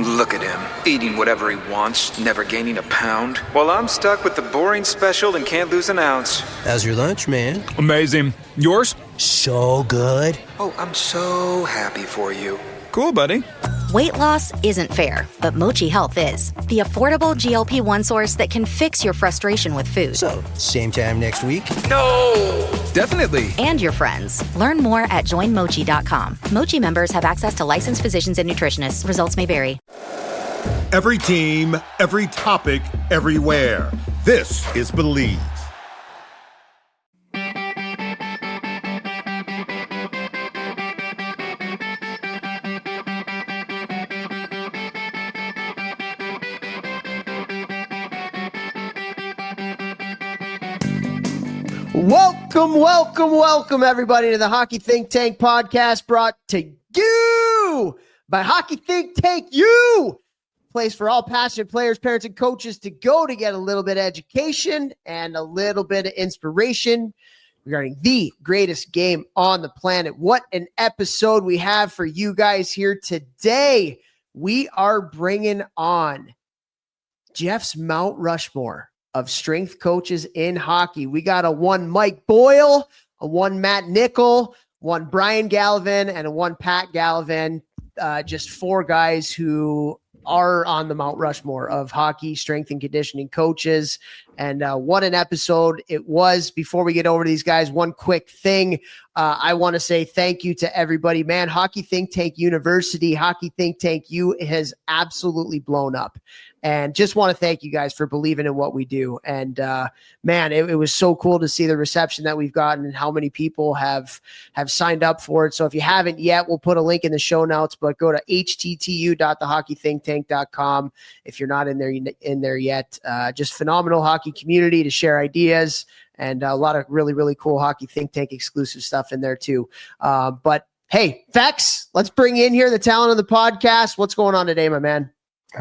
Look at him, eating whatever he wants, never gaining a pound. While I'm stuck with the boring special and can't lose an ounce. How's your lunch, man? Amazing. Yours? So good. Oh, I'm so happy for you. Cool, buddy. Weight loss isn't fair, but Mochi Health is. The affordable GLP-1 source that can fix your frustration with food. So, same time next week? No! Definitely. And your friends. Learn more at joinmochi.com. Mochi members have access to licensed physicians and nutritionists. Results may vary. Every team, every topic, everywhere. This is Believe. Welcome, everybody, to the Hockey Think Tank podcast, brought to you by Hockey Think Tank U, place for all passionate players, parents, and coaches to go to get a little bit of education and a little bit of inspiration regarding the greatest game on the planet. What an episode we have for you guys here today. We are bringing on Jeff's Mount Rushmore of strength coaches in hockey. We got a one Mike Boyle, a one Matt Nichol, one Brian Galivan, and a one Pat Galivan. Just four guys who are on the Mount Rushmore of hockey strength and conditioning coaches. And what an episode it was. Before we get over to these guys, one quick thing. I want to say thank you to everybody. Man, Hockey Think Tank University, Hockey Think Tank U has absolutely blown up. And just want to thank you guys for believing in what we do. And man, it was so cool to see the reception that we've gotten and how many people have signed up for it. So if you haven't yet, we'll put a link in the show notes, but go to htttu.thehockeythinktank.com. If you're not in there yet, just phenomenal hockey community to share ideas and a lot of really, really cool Hockey Think Tank exclusive stuff in there too. But hey, Vechs, let's bring in here the talent of the podcast. What's going on today, my man?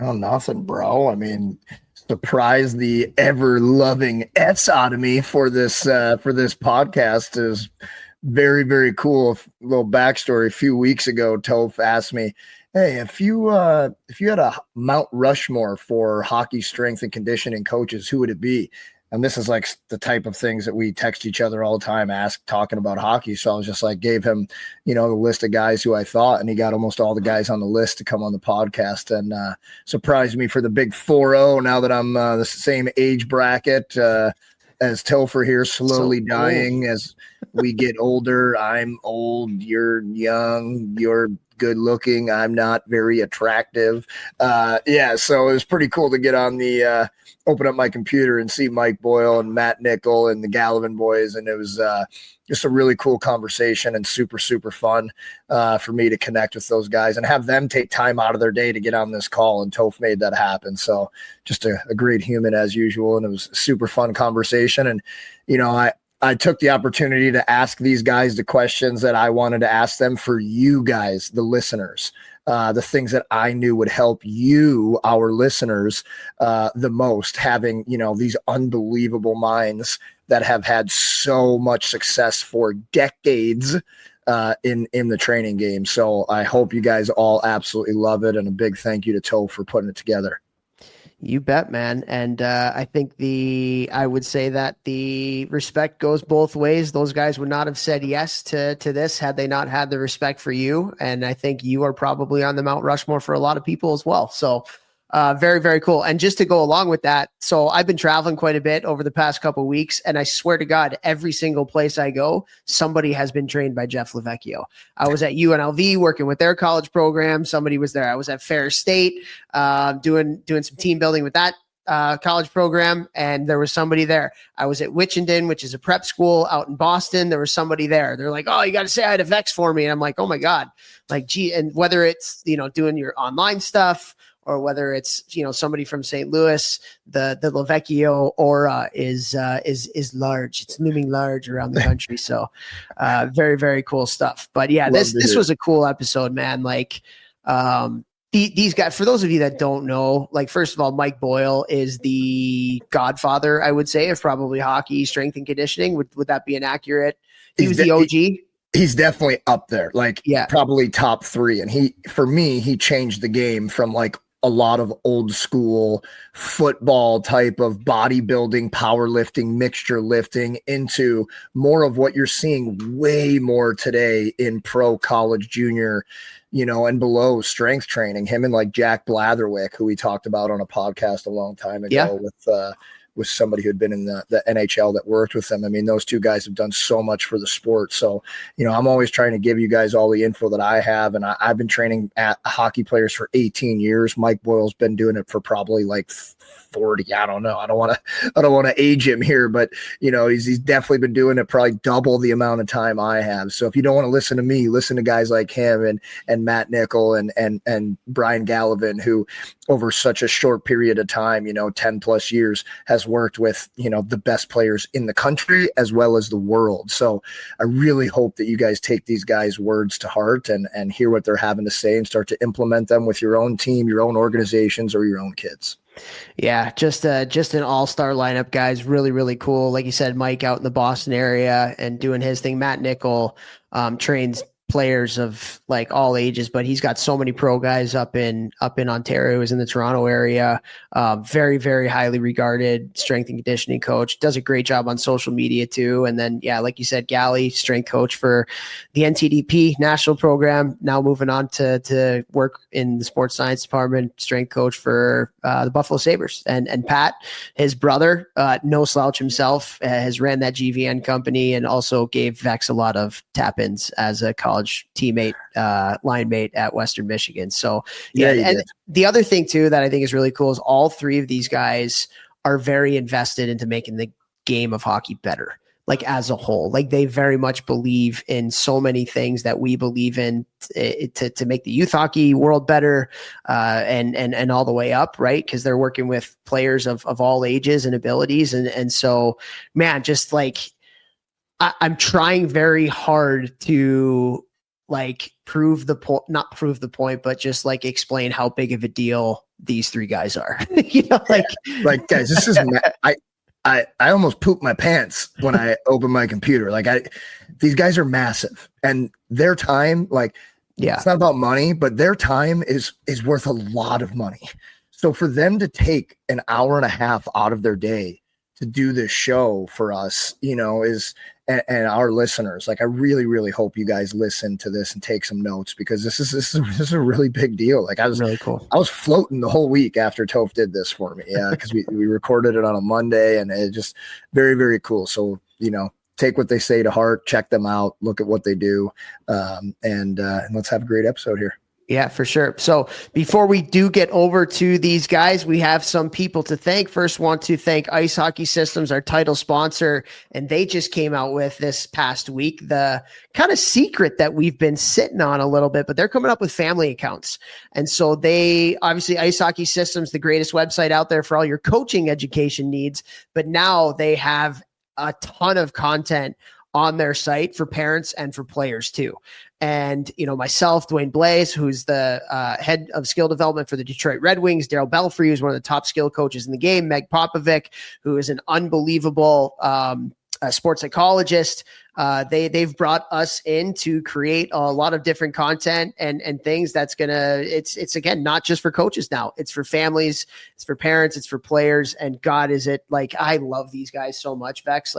Oh, nothing, bro. I mean, surprise the ever-loving S out of me for this podcast is very, very cool. A little backstory. A few weeks ago, Toph asked me, hey, if you had a Mount Rushmore for hockey strength and conditioning coaches, who would it be? And this is like the type of things that we text each other all the time, talking about hockey. So I was just like, gave him, the list of guys who I thought, and he got almost all the guys on the list to come on the podcast, and surprised me for the big 4-0 now that I'm the same age bracket as Topher here, slowly dying as we get older. I'm old, you're young, you're good looking, I'm not very attractive. So it was pretty cool to get on the open up my computer and see Mike Boyle and Matt Nichol and the Galivan boys, and it was just a really cool conversation and super, super fun for me to connect with those guys and have them take time out of their day to get on this call, and Toph made that happen. So just a great human as usual, and it was a super fun conversation. And I took the opportunity to ask these guys the questions that I wanted to ask them for you guys, the listeners, the things that I knew would help you, our listeners, the most, having, these unbelievable minds that have had so much success for decades in the training game. So I hope you guys all absolutely love it. And a big thank you to Toph for putting it together. You bet, man. And I think I would say that the respect goes both ways. Those guys would not have said yes to this had they not had the respect for you. And I think you are probably on the Mount Rushmore for a lot of people as well. So very, very cool. And just to go along with that, so I've been traveling quite a bit over the past couple of weeks, and I swear to God, every single place I go, somebody has been trained by Jeff Lavecchio. I was at UNLV working with their college program. Somebody was there. I was at Fair State doing some team building with that college program, and there was somebody there. I was at Wichenden, which is a prep school out in Boston. There was somebody there. They're like, oh, you got to say hi to Vechs for me. And I'm like, oh my God, like, gee. And whether it's, doing your online stuff, or whether it's, somebody from St. Louis, the Lavecchio aura is large. It's looming large around the country. So very, very cool stuff. But yeah, this was a cool episode, man. Like these guys, for those of you that don't know, like, first of all, Mike Boyle is the godfather, I would say, of probably hockey strength and conditioning. Would that be inaccurate? He was the OG. He's definitely up there, probably top 3. And he changed the game from like a lot of old school football type of bodybuilding, powerlifting, mixture lifting into more of what you're seeing way more today in pro, college, junior, and below strength training. Him and like Jack Blatherwick, who we talked about on a podcast a long time ago with somebody who had been in the NHL that worked with them. I mean, those two guys have done so much for the sport. So, I'm always trying to give you guys all the info that I have. And I've been training at hockey players for 18 years. Mike Boyle's been doing it for probably like 40. I don't know. I don't want to age him here, but he's definitely been doing it probably double the amount of time I have. So if you don't want to listen to me, listen to guys like him and Matt Nichol and Brian Galivan, who over such a short period of time, 10 plus years, has worked with, the best players in the country as well as the world. So I really hope that you guys take these guys' words to heart and hear what they're having to say and start to implement them with your own team, your own organizations, or your own kids. Yeah, just an all-star lineup, guys. Really, really cool. Like you said, Mike out in the Boston area and doing his thing. Matt Nichol trains players of like all ages, but he's got so many pro guys up in Ontario, is in the Toronto area. Very, very highly regarded strength and conditioning coach. Does a great job on social media too. And then, like you said, Gally, strength coach for the NTDP national program. Now moving on to work in the sports science department, strength coach for the Buffalo Sabres. And Pat, his brother, no slouch himself, has ran that GVN company and also gave Vechs a lot of tap-ins as a college teammate, line mate at Western Michigan. So and the other thing too that I think is really cool is all three of these guys are very invested into making the game of hockey better, like as a whole. Like they very much believe in so many things that we believe in to make the youth hockey world better, and all the way up, right? Because they're working with players of all ages and abilities, and so, man, just like I'm trying very hard to like not prove the point, but just like explain how big of a deal these three guys are. Like guys, this is I almost pooped my pants when I opened my computer. These guys are massive, and their time, it's not about money, but their time is worth a lot of money. So for them to take an hour and a half out of their day to do this show for us, and our listeners, I really, really hope you guys listen to this and take some notes, because this is a really big deal. I was really cool. I was floating the whole week after Toph did this for me. Yeah. Cause we recorded it on a Monday, and it just very, very cool. So, take what they say to heart, check them out, look at what they do. And let's have a great episode here. Yeah, for sure. So before we do get over to these guys, we have some people to thank. First, want to thank Ice Hockey Systems, our title sponsor. And they just came out with this past week the kind of secret that we've been sitting on a little bit, but they're coming up with family accounts. And so they obviously, Ice Hockey Systems, the greatest website out there for all your coaching education needs. But now they have a ton of content on their site for parents and for players too. And, myself, Dwayne Blaze, who's the head of skill development for the Detroit Red Wings, Daryl Belfry, who's one of the top skill coaches in the game, Meg Popovic, who is an unbelievable sports psychologist. They've brought us in to create a lot of different content and things that's it's again, not just for coaches now, it's for families, it's for parents, it's for players. And God, is it I love these guys so much, Vechs,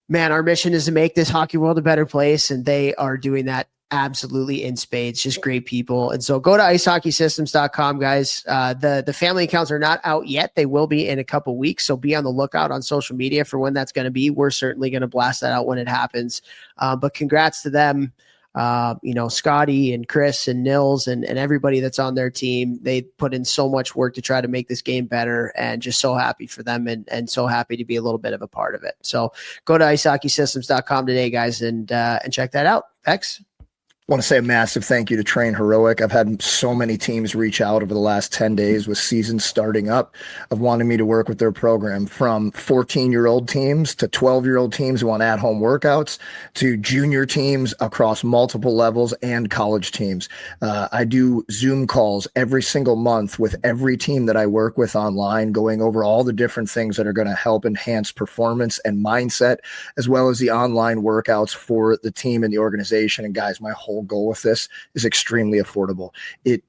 man, our mission is to make this hockey world a better place, and they are doing that absolutely in spades. Just great people. And so go to icehockeysystems.com, guys. The family accounts are not out yet. They will be in a couple weeks, so be on the lookout on social media for when that's going to be. We're certainly going to blast that out when it happens. But congrats to them. Scotty and Chris and Nils and everybody that's on their team. They put in so much work to try to make this game better, and just so happy for them and so happy to be a little bit of a part of it. So go to icehockeysystems.com today, guys, and check that out. Vechs? I want to say a massive thank you to Train Heroic. I've had so many teams reach out over the last 10 days with seasons starting up of wanting me to work with their program, from 14-year-old teams to 12-year-old teams who want at-home workouts to junior teams across multiple levels and college teams. I do Zoom calls every single month with every team that I work with online, going over all the different things that are going to help enhance performance and mindset, as well as the online workouts for the team and the organization. And guys, my whole whole goal with this is extremely affordable. It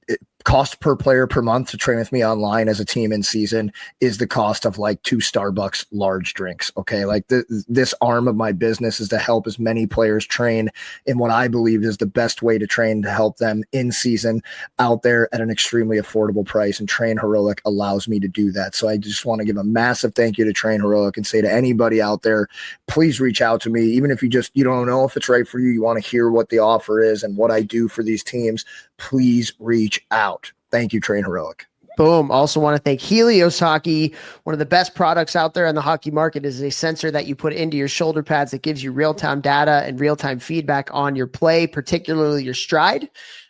cost per player per month to train with me online as a team in season is the cost of like 2 Starbucks large drinks. Okay. Like this arm of my business is to help as many players train in what I believe is the best way to train to help them in season out there at an extremely affordable price. And Train Heroic allows me to do that. So I just want to give a massive thank you to Train Heroic and say to anybody out there, please reach out to me. Even if you don't know if it's right for you, you want to hear what the offer is and what I do for these teams, please reach out. Thank you, Train Heroic. Boom. Also want to thank Helios Hockey. One of the best products out there on the hockey market is a sensor that you put into your shoulder pads that gives you real-time data and real-time feedback on your play, particularly your stride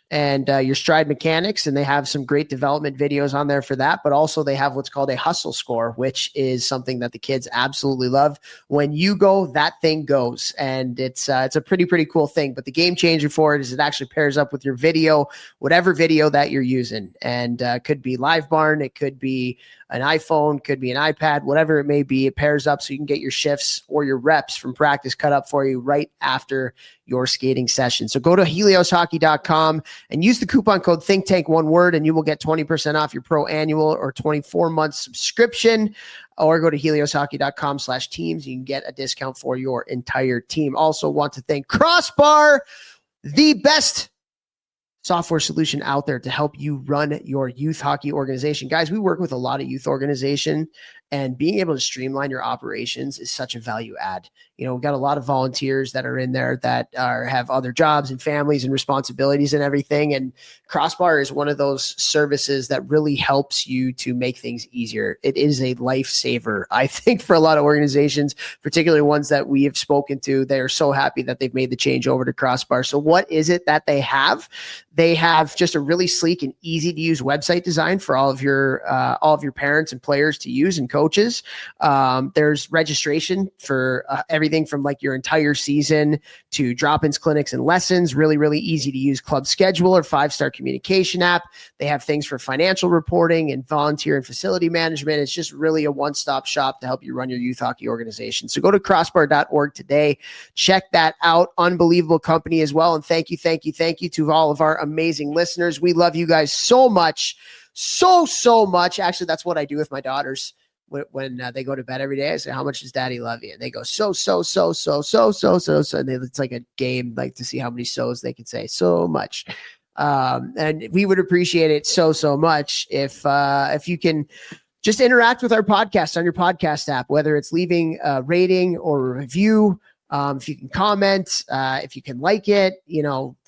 and your stride mechanics. And they have some great development videos on there for that, but also they have what's called a hustle score, which is something that the kids absolutely love. When you go, that thing goes, and it's a pretty cool thing. But the game changer for it is it actually pairs up with your video, whatever video that you're using, and could be Live Barn, it could be an iPhone, could be an iPad, whatever it may be. It pairs up so you can get your shifts or your reps from practice cut up for you right after your skating session. So go to helioshockey.com and use the coupon code ThinkTank, one word, and you will get 20% off your pro annual or 24-month subscription. Or go to helioshockey.com/teams. You can get a discount for your entire team. Also want to thank Crossbar, the best software solution out there to help you run your youth hockey organization. Guys, we work with a lot of youth organization, and being able to streamline your operations is such a value add. You know, we've got a lot of volunteers that are in there that have other jobs and families and responsibilities and everything. And Crossbar is one of those services that really helps you to make things easier. It is a lifesaver, I think, for a lot of organizations, particularly ones that we have spoken to. They are so happy that they've made the change over to Crossbar. So what is it that they have? They have just a really sleek and easy to use website design for all of your parents and players to use and coaches. There's registration for everything from like your entire season to drop-ins, clinics, and lessons. Really easy to use club scheduler, 5-star communication app. They have things for financial reporting and volunteer and facility management. It's just really a one-stop shop to help you run your youth hockey organization. So go to crossbar.org today. Check that out. Unbelievable company as well. And thank you to all of our amazing listeners. We love you guys so much. So much. Actually, that's what I do with my daughters. When they go to bed every day, I say, how much does daddy love you? And they go, so. And it's like a game, like to see how many so's they can say. So much. And we would appreciate it so much if you can just interact with our podcast on your podcast app, whether it's leaving a rating or a review. If you can comment, if you can like it,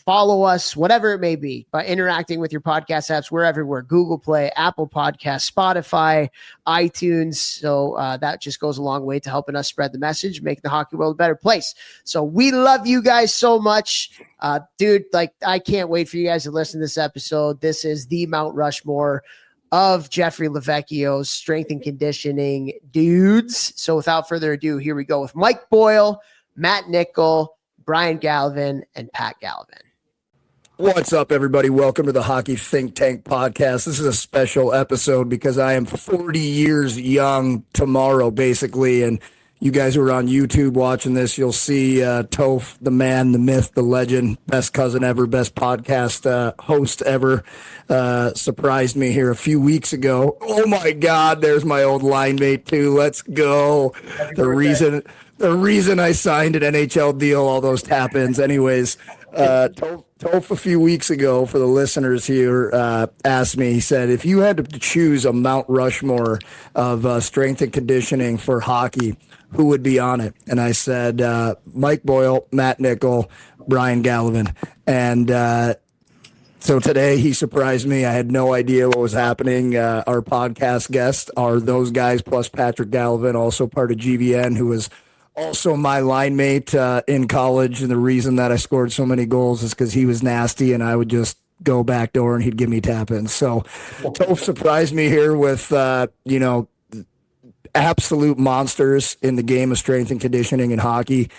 follow us, whatever it may be, by interacting with your podcast apps. We're everywhere: Google Play, Apple Podcasts, Spotify, iTunes. So that just goes a long way to helping us spread the message, make the hockey world a better place. So we love you guys so much. Dude, like, I can't wait for you guys to listen to this episode. This is the Mount Rushmore of Jeffrey Lavecchio's strength and conditioning dudes. So without further ado, here we go with Mike Boyle, Matt Nichol, Brian Galivan, and Pat Galivan. What's up, everybody? Welcome to the Hockey Think Tank podcast. This is a special episode because I am 40 years young tomorrow, basically. And you guys who are on YouTube watching this, you'll see Toph, the man, the myth, the legend, best cousin ever, best podcast host ever, surprised me here a few weeks ago. Oh, my God, there's my old line mate, too. Let's go. The reason I signed an NHL deal, all those tap-ins. Anyways, Toph a few weeks ago, for the listeners here, asked me, he said, if you had to choose a Mount Rushmore of strength and conditioning for hockey, who would be on it? And I said, Mike Boyle, Matt Nichol, Brian Galivan. And so today he surprised me. I had no idea what was happening. Our podcast guests are those guys, plus Patrick Galivan, also part of GVN, who was also my line mate in college. And the reason that I scored so many goals is because he was nasty and I would just go back door and he'd give me tap-ins. So Toph surprised me here with, absolute monsters in the game of strength and conditioning in hockey.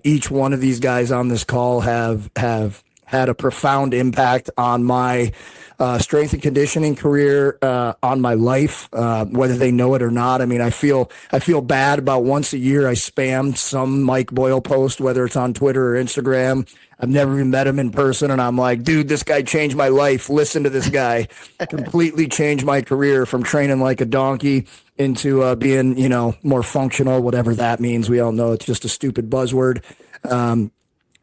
Each one of these guys on this call have had a profound impact on my strength and conditioning career, on my life, whether they know it or not. I mean, I feel bad about once a year I spam some Mike Boyle post, whether it's on Twitter or Instagram. I've never even met him in person, and I'm like, dude, this guy changed my life. Listen to this guy. Completely changed my career from training like a donkey into being, more functional, whatever that means. We all know it's just a stupid buzzword.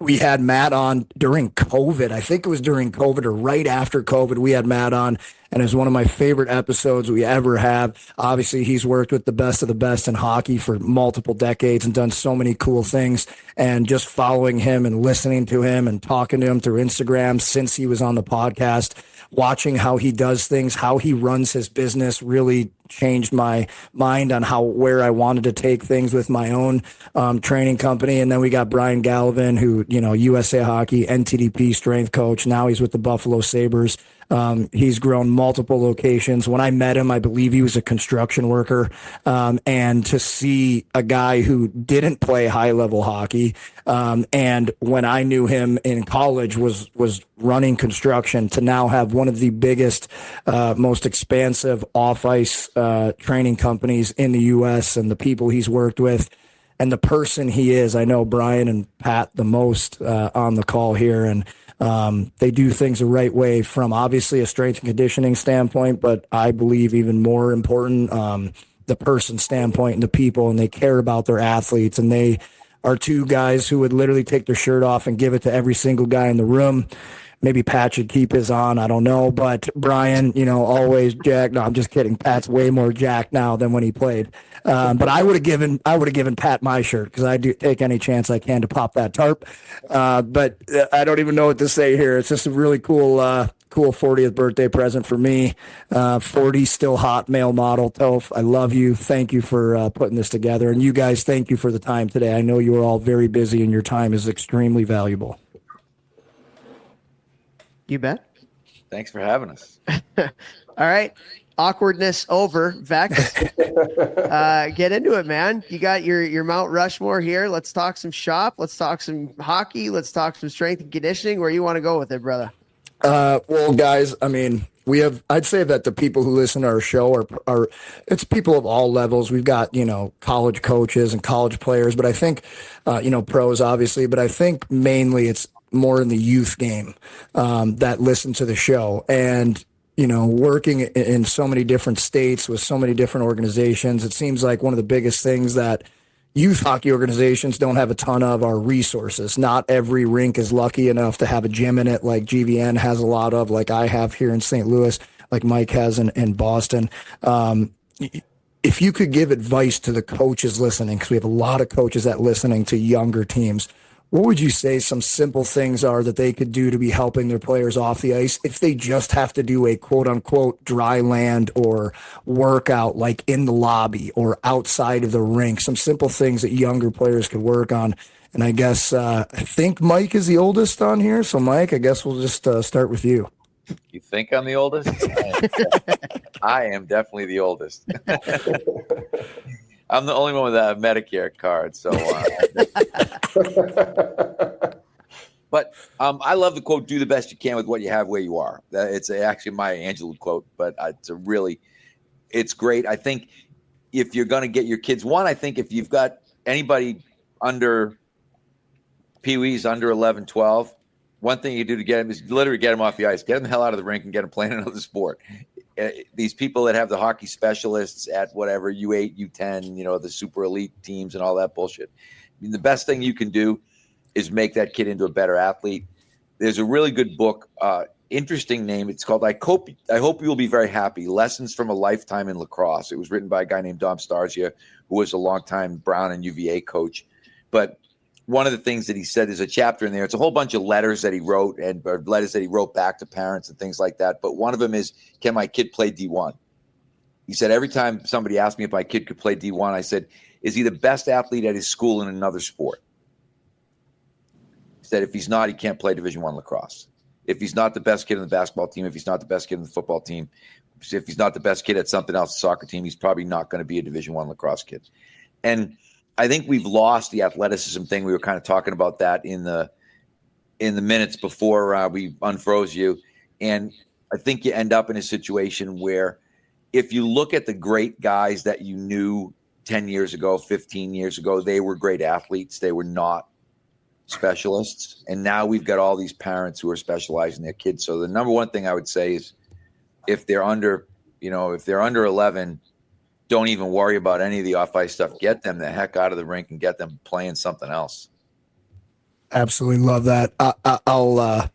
We had Matt on during COVID. I think it was during COVID or right after COVID. We had Matt on, and it's one of my favorite episodes we ever have. Obviously, he's worked with the best of the best in hockey for multiple decades and done so many cool things. And just following him and listening to him and talking to him through Instagram since he was on the podcast, watching how he does things, how he runs his business really changed my mind on where I wanted to take things with my own training company. And then we got Brian Galivan, who, USA Hockey, NTDP strength coach. Now he's with the Buffalo Sabres. He's grown multiple locations. When I met him, I believe he was a construction worker. And to see a guy who didn't play high level hockey, and when I knew him in college was running construction, to now have one of the biggest, most expansive off ice training companies in the U.S. and the people he's worked with and the person he is. I know Brian and Pat the most on the call here, and they do things the right way from obviously a strength and conditioning standpoint, but I believe even more important, the person standpoint and the people, and they care about their athletes. And they are two guys who would literally take their shirt off and give it to every single guy in the room. Maybe Pat should keep his on. I don't know. But Brian, always jacked. No, I'm just kidding. Pat's way more jacked now than when he played. But I would have given Pat my shirt because I do take any chance I can to pop that tarp. But I don't even know what to say here. It's just a really cool 40th birthday present for me. 40 still hot male model. Toph, I love you. Thank you for putting this together. And you guys, thank you for the time today. I know you are all very busy and your time is extremely valuable. You bet. Thanks for having us. All right. Awkwardness over. Vechs, get into it, man. You got your Mount Rushmore here. Let's talk some shop. Let's talk some hockey. Let's talk some strength and conditioning. Where you want to go with it, brother? Well, guys, I mean, I'd say that the people who listen to our show are it's people of all levels. We've got, college coaches and college players, but I think, pros obviously, but I think mainly it's more in the youth game, that listen to the show. And, working in so many different states with so many different organizations, it seems like one of the biggest things that youth hockey organizations don't have a ton of are resources. Not every rink is lucky enough to have a gym in it like GVN has a lot of, like I have here in St. Louis, like Mike has in Boston. If you could give advice to the coaches listening, because we have a lot of coaches that listening to younger teams, what would you say some simple things are that they could do to be helping their players off the ice if they just have to do a quote unquote dry land or workout like in the lobby or outside of the rink? Some simple things that younger players could work on. And I guess I think Mike is the oldest on here. So Mike, I guess we'll just start with you. You think I'm the oldest? I am definitely the oldest. I'm the only one with a Medicare card, so. But I love the quote: "Do the best you can with what you have, where you are." It's actually my Angela quote, but it's great. I think if you're going to get your kids, I think if you've got anybody under Pee-wees, under 11, 12, one thing you do to get them is literally get them off the ice, get them the hell out of the rink, and get them playing another sport. These people that have the hockey specialists at whatever U8, U10, the super elite teams and all that bullshit. I mean, the best thing you can do is make that kid into a better athlete. There's a really good book, interesting name. It's called I Hope You'll Be Very Happy, Lessons from a Lifetime in Lacrosse. It was written by a guy named Dom Starsia, who was a longtime Brown and UVA coach. But one of the things that he said, is a chapter in there. It's a whole bunch of letters that he wrote or letters that he wrote back to parents and things like that. But one of them is, can my kid play D1? He said, every time somebody asked me if my kid could play D1, I said, is he the best athlete at his school in another sport? He said, if he's not, he can't play Division I lacrosse. If he's not the best kid in the basketball team, if he's not the best kid in the football team, if he's not the best kid at something else, the soccer team, he's probably not going to be a Division I lacrosse kid. And I think we've lost the athleticism thing. We were kind of talking about that in the in the minutes before we unfroze you. And I think you end up in a situation where if you look at the great guys that you knew 10 years ago, 15 years ago, they were great athletes. They were not specialists. And now we've got all these parents who are specializing their kids. So the number one thing I would say is if they're under 11, don't even worry about any of the off-ice stuff. Get them the heck out of the rink and get them playing something else. Absolutely love that. I'll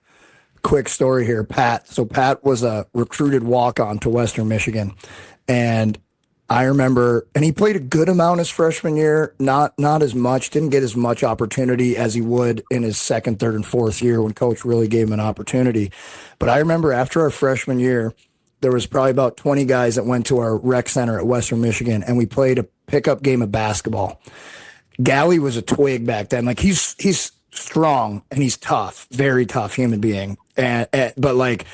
quick story here, Pat. So Pat was a recruited walk-on to Western Michigan, and I remember, and he played a good amount his freshman year, not as much, didn't get as much opportunity as he would in his second, third, and fourth year when coach really gave him an opportunity. But I remember after our freshman year, there was probably about 20 guys that went to our rec center at Western Michigan, and we played a pickup game of basketball. Gally was a twig back then. Like he's strong and he's tough, very tough human being. But like,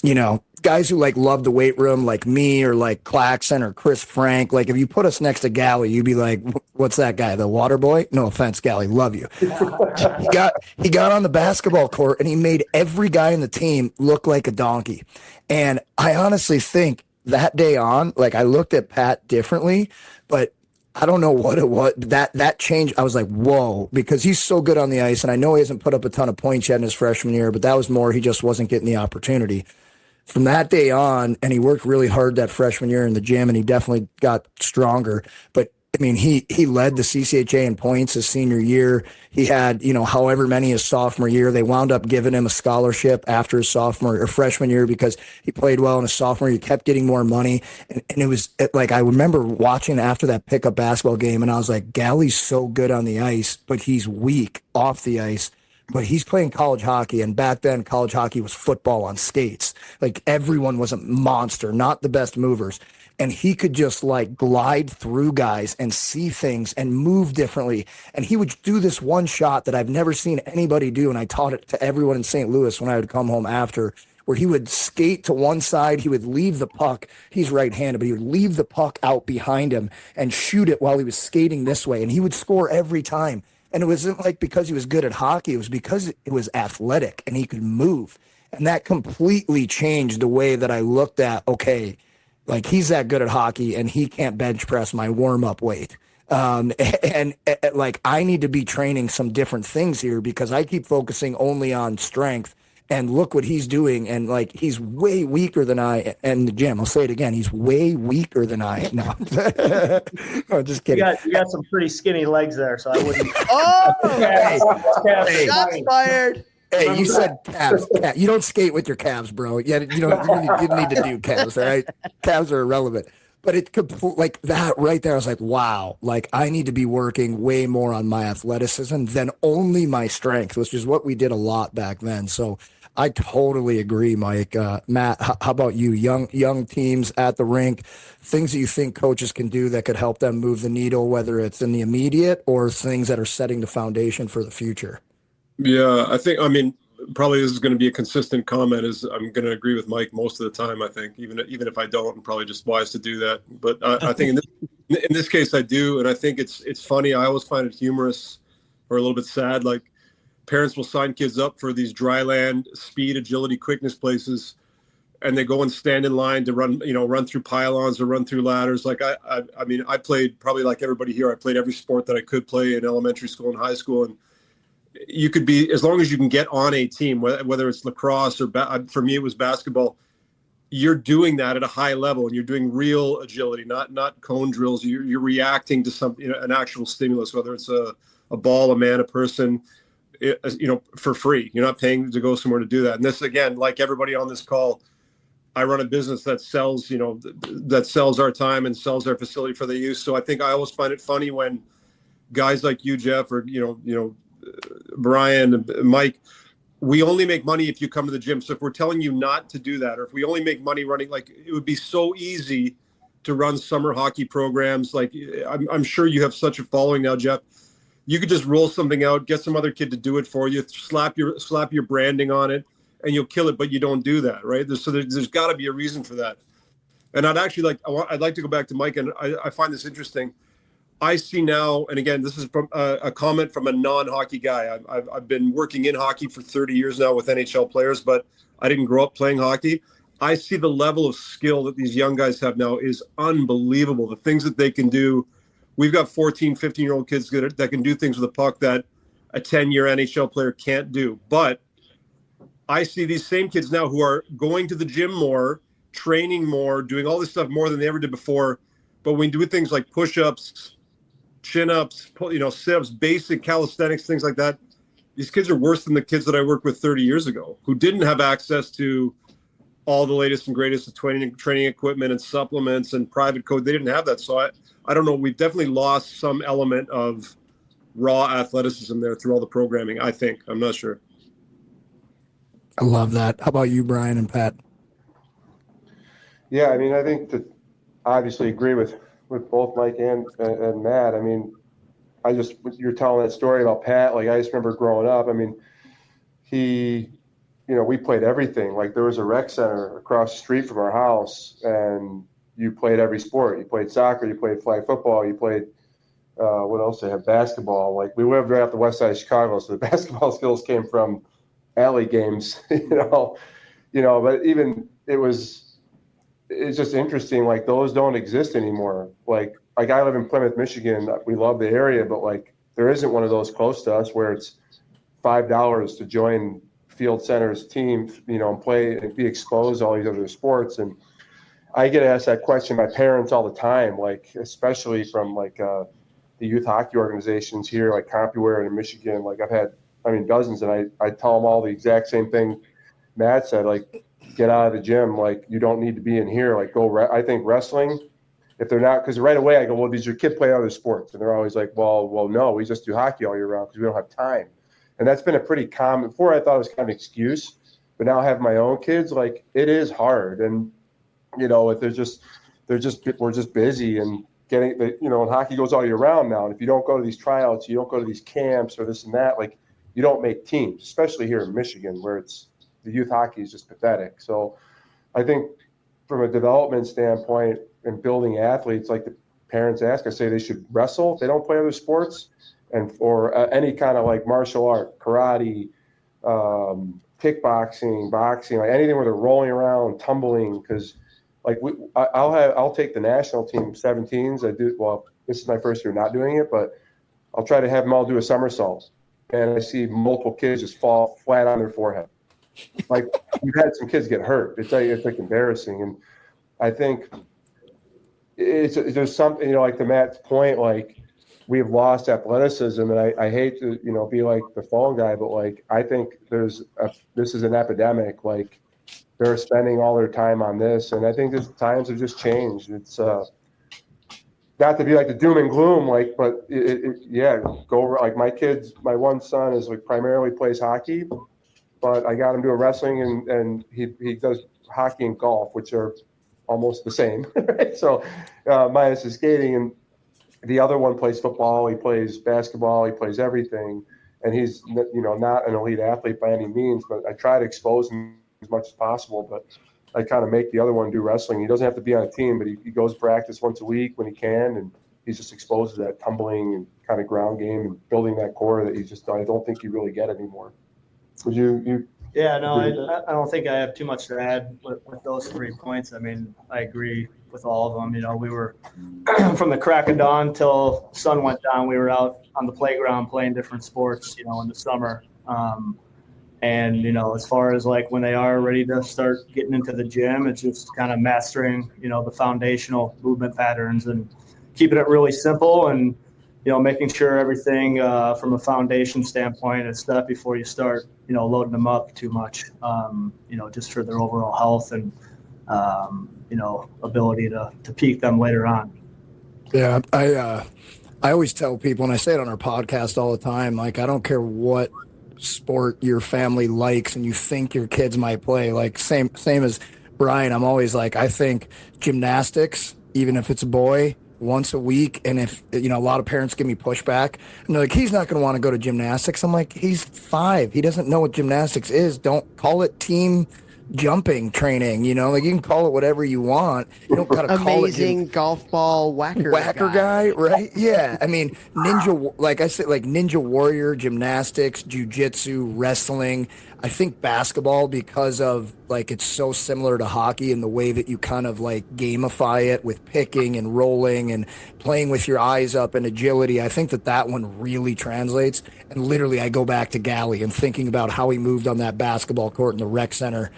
you know, guys who like love the weight room, like me or like Claxon or Chris Frank, like if you put us next to Gally, you'd be like, what's that guy? The water boy? No offense, Gally, love you. He got on the basketball court and he made every guy in the team look like a donkey. And I honestly think that day on, like I looked at Pat differently, but I don't know what it was. That change, I was like, whoa, because he's so good on the ice. And I know he hasn't put up a ton of points yet in his freshman year, but that was more, he just wasn't getting the opportunity. From that day on, and he worked really hard that freshman year in the gym, and he definitely got stronger. But I mean, he led the CCHA in points his senior year. He had, you know, however many his sophomore year. They wound up giving him a scholarship after his sophomore or freshman year because he played well in his sophomore year. He kept getting more money. And it was like, I remember watching after that pickup basketball game, and I was like, Gally's so good on the ice, but he's weak off the ice. But he's playing college hockey, and back then college hockey was football on skates. Like everyone was a monster, not the best movers. And he could just like glide through guys and see things and move differently. And he would do this one shot that I've never seen anybody do. And I taught it to everyone in St. Louis when I would come home after, where he would skate to one side. He would leave the puck. He's right-handed, but he would leave the puck out behind him and shoot it while he was skating this way. And he would score every time. And it wasn't like because he was good at hockey. It was because it was athletic and he could move. And that completely changed the way that I looked at, okay, like he's that good at hockey and he can't bench press my warm-up weight. And like I need to be training some different things here because I keep focusing only on strength. And look what he's doing. And like, he's way weaker than I, and the gym, I'll say it again. He's way weaker than I. No, I'm just kidding. You got some pretty skinny legs there. So I wouldn't. Hey, shots fired. Hey, you said calves. You don't skate with your calves, bro. You need to do calves. All right. Calves are irrelevant. But it could, like that right there, I was like, wow, like I need to be working way more on my athleticism than only my strength, which is what we did a lot back then. So I totally agree, Mike. Matt, how about you? Young teams at the rink, things that you think coaches can do that could help them move the needle, whether it's in the immediate or things that are setting the foundation for the future. Yeah, I mean, probably this is going to be a consistent comment. Is I'm going to agree with Mike most of the time. I think even if I don't, I'm probably just wise to do that. But I think in this case I do, and I think it's funny. I always find it humorous or a little bit sad. Like parents will sign kids up for these dryland, speed, agility, quickness places, and they go and stand in line to run through pylons or run through ladders. Like I mean, I played probably like everybody here. I played every sport that I could play in elementary school and high school, and you could be, as long as you can get on a team, whether it's lacrosse or for me, it was basketball. You're doing that at a high level and you're doing real agility, not cone drills. You're reacting to something, an actual stimulus, whether it's a ball, a man, a person, for free. You're not paying to go somewhere to do that. And this, again, like everybody on this call, I run a business that sells, that sells our time and sells our facility for the use. So I think I always find it funny when guys like you, Jeff, or, Brian and Mike, we only make money if you come to the gym. So if we're telling you not to do that, or if we only make money running, like it would be so easy to run summer hockey programs. Like I'm sure you have such a following now, Jeff. You could just roll something out, get some other kid to do it for you, slap your branding on it, and you'll kill it. But you don't do that, right? There's got to be a reason for that. And I'd like to go back to Mike, and I find this interesting. I see now, and again, this is from a comment from a non-hockey guy. I've been working in hockey for 30 years now with NHL players, but I didn't grow up playing hockey. I see the level of skill that these young guys have now is unbelievable. The things that they can do. We've got 14, 15-year-old kids that can do things with a puck that a 10-year NHL player can't do. But I see these same kids now who are going to the gym more, training more, doing all this stuff more than they ever did before. But when we do things like push-ups, chin-ups, sit-ups, basic calisthenics, things like that, these kids are worse than the kids that I worked with 30 years ago who didn't have access to all the latest and greatest of training equipment and supplements and private code. They didn't have that. So I don't know. We've definitely lost some element of raw athleticism there through all the programming, I think. I'm not sure. I love that. How about you, Brian and Pat? Yeah, I mean, I think that obviously agree with both Mike and Matt. I mean, you're telling that story about Pat. Like, I just remember growing up. I mean, we played everything. Like, there was a rec center across the street from our house, and you played every sport. You played soccer, you played flag football, you played what else? They have basketball. Like, we lived right off the west side of Chicago, so the basketball skills came from alley games, But even it's just interesting. Like, those don't exist anymore. Like I live in Plymouth, Michigan. We love the area, but like, there isn't one of those close to us where it's $5 to join Field Center's team, and play and be exposed to all these other sports. And I get asked that question by parents all the time, like, especially from like the youth hockey organizations here, like CompuWare in Michigan. Like, I've had, dozens, and I tell them all the exact same thing Matt said, like, get out of the gym. Like, you don't need to be in here. Like, I think wrestling, if they're not, because right away I go, well, does your kid play other sports? And they're always like, well, no, we just do hockey all year round because we don't have time. And that's been a pretty common. Before, I thought it was kind of an excuse, but now I have my own kids. Like, it is hard, and if we're just busy and getting the, and hockey goes all year round now. And if you don't go to these tryouts, you don't go to these camps or this and that, like, you don't make teams, especially here in Michigan, where the youth hockey is just pathetic. So I think from a development standpoint and building athletes, like the parents ask, I say they should wrestle if they don't play other sports, or any kind of like martial art, karate, kickboxing, boxing, like anything where they're rolling around, tumbling. Because like I'll take the national team 17s. I do. Well, this is my first year not doing it, but I'll try to have them all do a somersault, and I see multiple kids just fall flat on their forehead. Like, we've had some kids get hurt. It's like embarrassing. And I think there's something, like to Matt's point, like, we've lost athleticism, and I hate to, be like the phone guy, but like, I think this is an epidemic. Like, they're spending all their time on this, and I think the times have just changed. It's not to be like the doom and gloom, like, but go like my one son is like primarily plays hockey, but I got him doing wrestling, and he does hockey and golf, which are almost the same, right? So minus the skating, and the other one plays football, he plays basketball, he plays everything, and he's not an elite athlete by any means, but I try to expose him as much as possible. But I kind of make the other one do wrestling. He doesn't have to be on a team, but he goes practice once a week when he can, and he's just exposed to that tumbling and kind of ground game and building that core that I don't think you really get anymore. Would you? Yeah, no, I don't think I have too much to add with those 3 points. I mean, I agree with all of them. We were from the crack of dawn till sun went down. We were out on the playground playing different sports, in the summer. And, as far as like when they are ready to start getting into the gym, it's just kind of mastering, the foundational movement patterns and keeping it really simple and, making sure everything from a foundation standpoint is set before you start, loading them up too much, just for their overall health and, ability to peak them later on. Yeah, I always tell people, and I say it on our podcast all the time, like, I don't care what sport your family likes and you think your kids might play. Like, same as Brian, I'm always like, I think gymnastics, even if it's a boy, once a week, and if a lot of parents give me pushback and they're like, he's not going to want to go to gymnastics. I'm like, he's 5, he doesn't know what gymnastics is. Don't call it team jumping training, you know, like you can call it whatever you want. You don't gotta call it Amazing golf ball whacker guy, right? Yeah. I mean, like I said, like ninja warrior, gymnastics, jujitsu, wrestling. I think basketball, because of like it's so similar to hockey in the way that you kind of like gamify it with picking and rolling and playing with your eyes up and agility. I think that one really translates. And literally, I go back to Gally and thinking about how he moved on that basketball court in the rec center.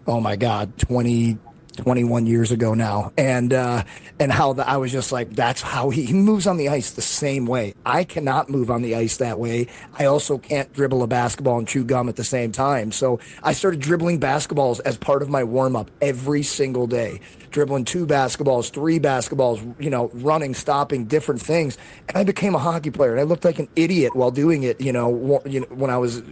Oh my God, 21 years ago now, and how I was just like, that's how he moves on the ice the same way. I cannot move on the ice that way. I also can't dribble a basketball and chew gum at the same time. So I started dribbling basketballs as part of my warm-up every single day, dribbling 2 basketballs, 3 basketballs, you know, running, stopping, different things. And I became a hockey player, and I looked like an idiot while doing it, you know, when I was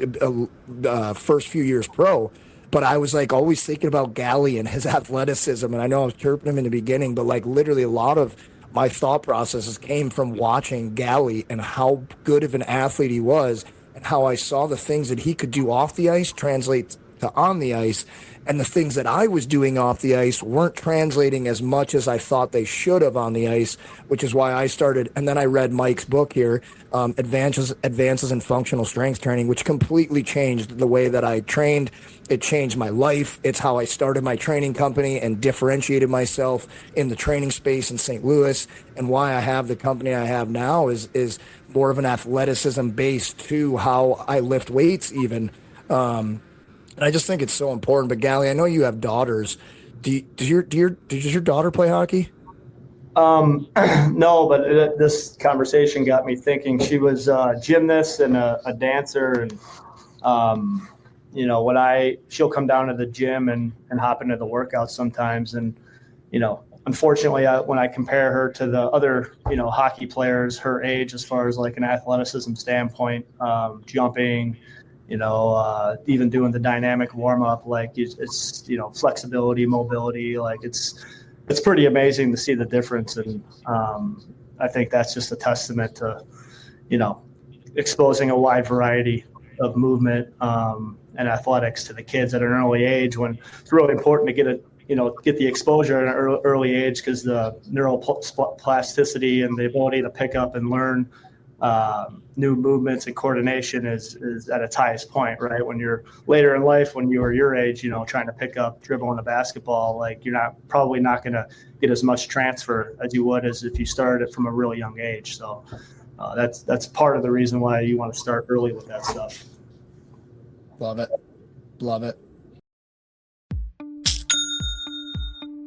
first few years pro. But I was like always thinking about Gally and his athleticism. And I know I was chirping him in the beginning, but like literally a lot of my thought processes came from watching Gally and how good of an athlete he was, and how I saw the things that he could do off the ice translate to on the ice. And the things that I was doing off the ice weren't translating as much as I thought they should have on the ice, which is why I started. And then I read Mike's book here, Advances in Functional Strength Training, which completely changed the way that I trained. It changed my life. It's how I started my training company and differentiated myself in the training space in St. Louis. And why I have the company I have now is more of an athleticism base to how I lift weights even. And I just think it's so important. But Gally, I know you have daughters. Does your daughter play hockey? No, but this conversation got me thinking. She was a gymnast and a dancer, and you know, she'll come down to the gym and hop into the workout sometimes, and you know, unfortunately, when I compare her to the other, you know, hockey players her age, as far as like an athleticism standpoint, jumping, you know, even doing the dynamic warm up, like it's, you know, flexibility, mobility, like it's pretty amazing to see the difference. And I think that's just a testament to, you know, exposing a wide variety of movement and athletics to the kids at an early age, when it's really important to get the exposure at an early age, because the neuroplasticity and the ability to pick up and learn new movements and coordination is at its highest point, right? When you're later in life, when you were your age, you know, trying to pick up dribbling a basketball, like you're probably not going to get as much transfer as you would as if you started it from a really young age. So that's part of the reason why you want to start early with that stuff. Love it. Love it.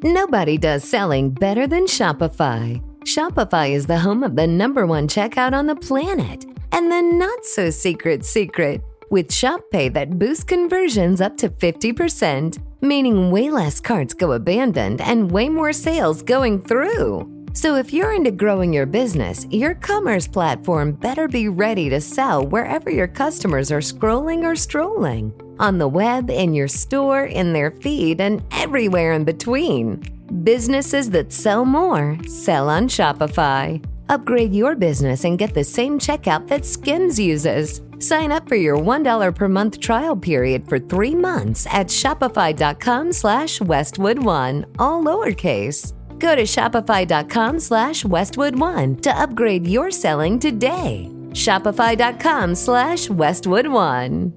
Nobody does selling better than Shopify. Shopify is the home of the #1 checkout on the planet. And the not-so-secret secret, with Shop Pay that boosts conversions up to 50%, meaning way less carts go abandoned and way more sales going through. So if you're into growing your business, your commerce platform better be ready to sell wherever your customers are scrolling or strolling. On the web, in your store, in their feed, and everywhere in between. Businesses that sell more, sell on Shopify. Upgrade your business and get the same checkout that Skims uses. Sign up for your $1 per month trial period for 3 months at shopify.com/Westwood1, all lowercase. Go to shopify.com/Westwood1 to upgrade your selling today. Shopify.com/Westwood1.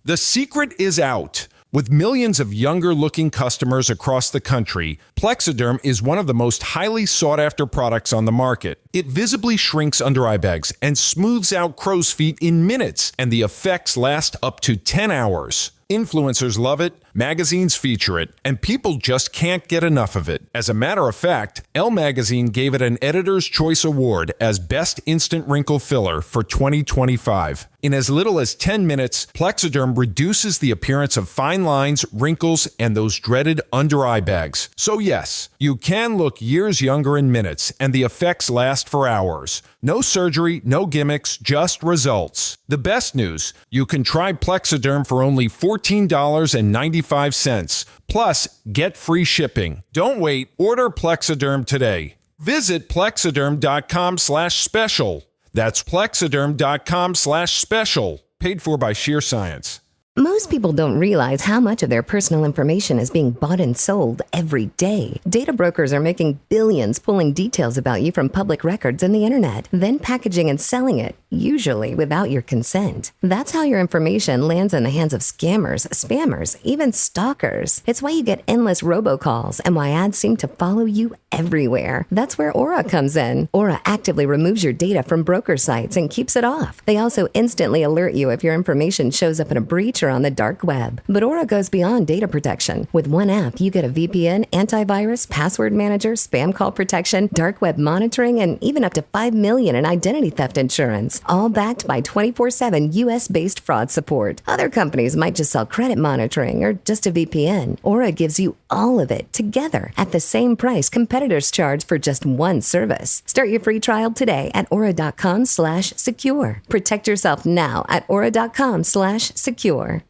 The secret is out. With millions of younger-looking customers across the country, Plexiderm is one of the most highly sought-after products on the market. It visibly shrinks under-eye bags and smooths out crow's feet in minutes, and the effects last up to 10 hours. Influencers love it, magazines feature it, and people just can't get enough of it. As a matter of fact, Elle Magazine gave it an Editor's Choice Award as Best Instant Wrinkle Filler for 2025. In as little as 10 minutes, Plexiderm reduces the appearance of fine lines, wrinkles, and those dreaded under-eye bags. So yes, you can look years younger in minutes, and the effects last for hours. No surgery, no gimmicks, just results. The best news, you can try Plexiderm for only $14.95. Plus, get free shipping. Don't wait. Order Plexiderm today. Visit Plexiderm.com/special. That's Plexiderm.com/special. Paid for by Sheer Science. Most people don't realize how much of their personal information is being bought and sold every day. Data brokers are making billions pulling details about you from public records and the internet, then packaging and selling it, usually without your consent. That's how your information lands in the hands of scammers, spammers, even stalkers. It's why you get endless robocalls and why ads seem to follow you everywhere. That's where Aura comes in. Aura actively removes your data from broker sites and keeps it off. They also instantly alert you if your information shows up in a breach or on the dark web. But Aura goes beyond data protection. With one app, you get a VPN, antivirus, password manager, spam call protection, dark web monitoring, and even up to $5 million in identity theft insurance, all backed by 24/7 US-based fraud support. Other companies might just sell credit monitoring or just a VPN. Aura gives you all of it together at the same price competitors charge for just one service. Start your free trial today at aura.com/secure. Protect yourself now at aura.com/secure.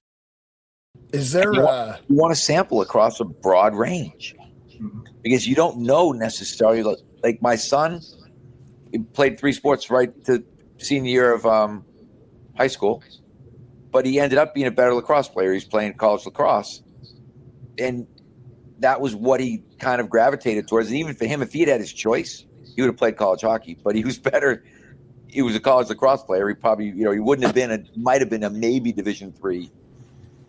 Is there you want to sample across a broad range because you don't know necessarily. Like my son, he played 3 sports right to senior year of high school, but he ended up being a better lacrosse player. He's playing college lacrosse, and that was what he kind of gravitated towards. And even for him, if he had had his choice, he would have played college hockey. But he was better. He was a college lacrosse player. He probably, he wouldn't have been might have been a maybe Division III.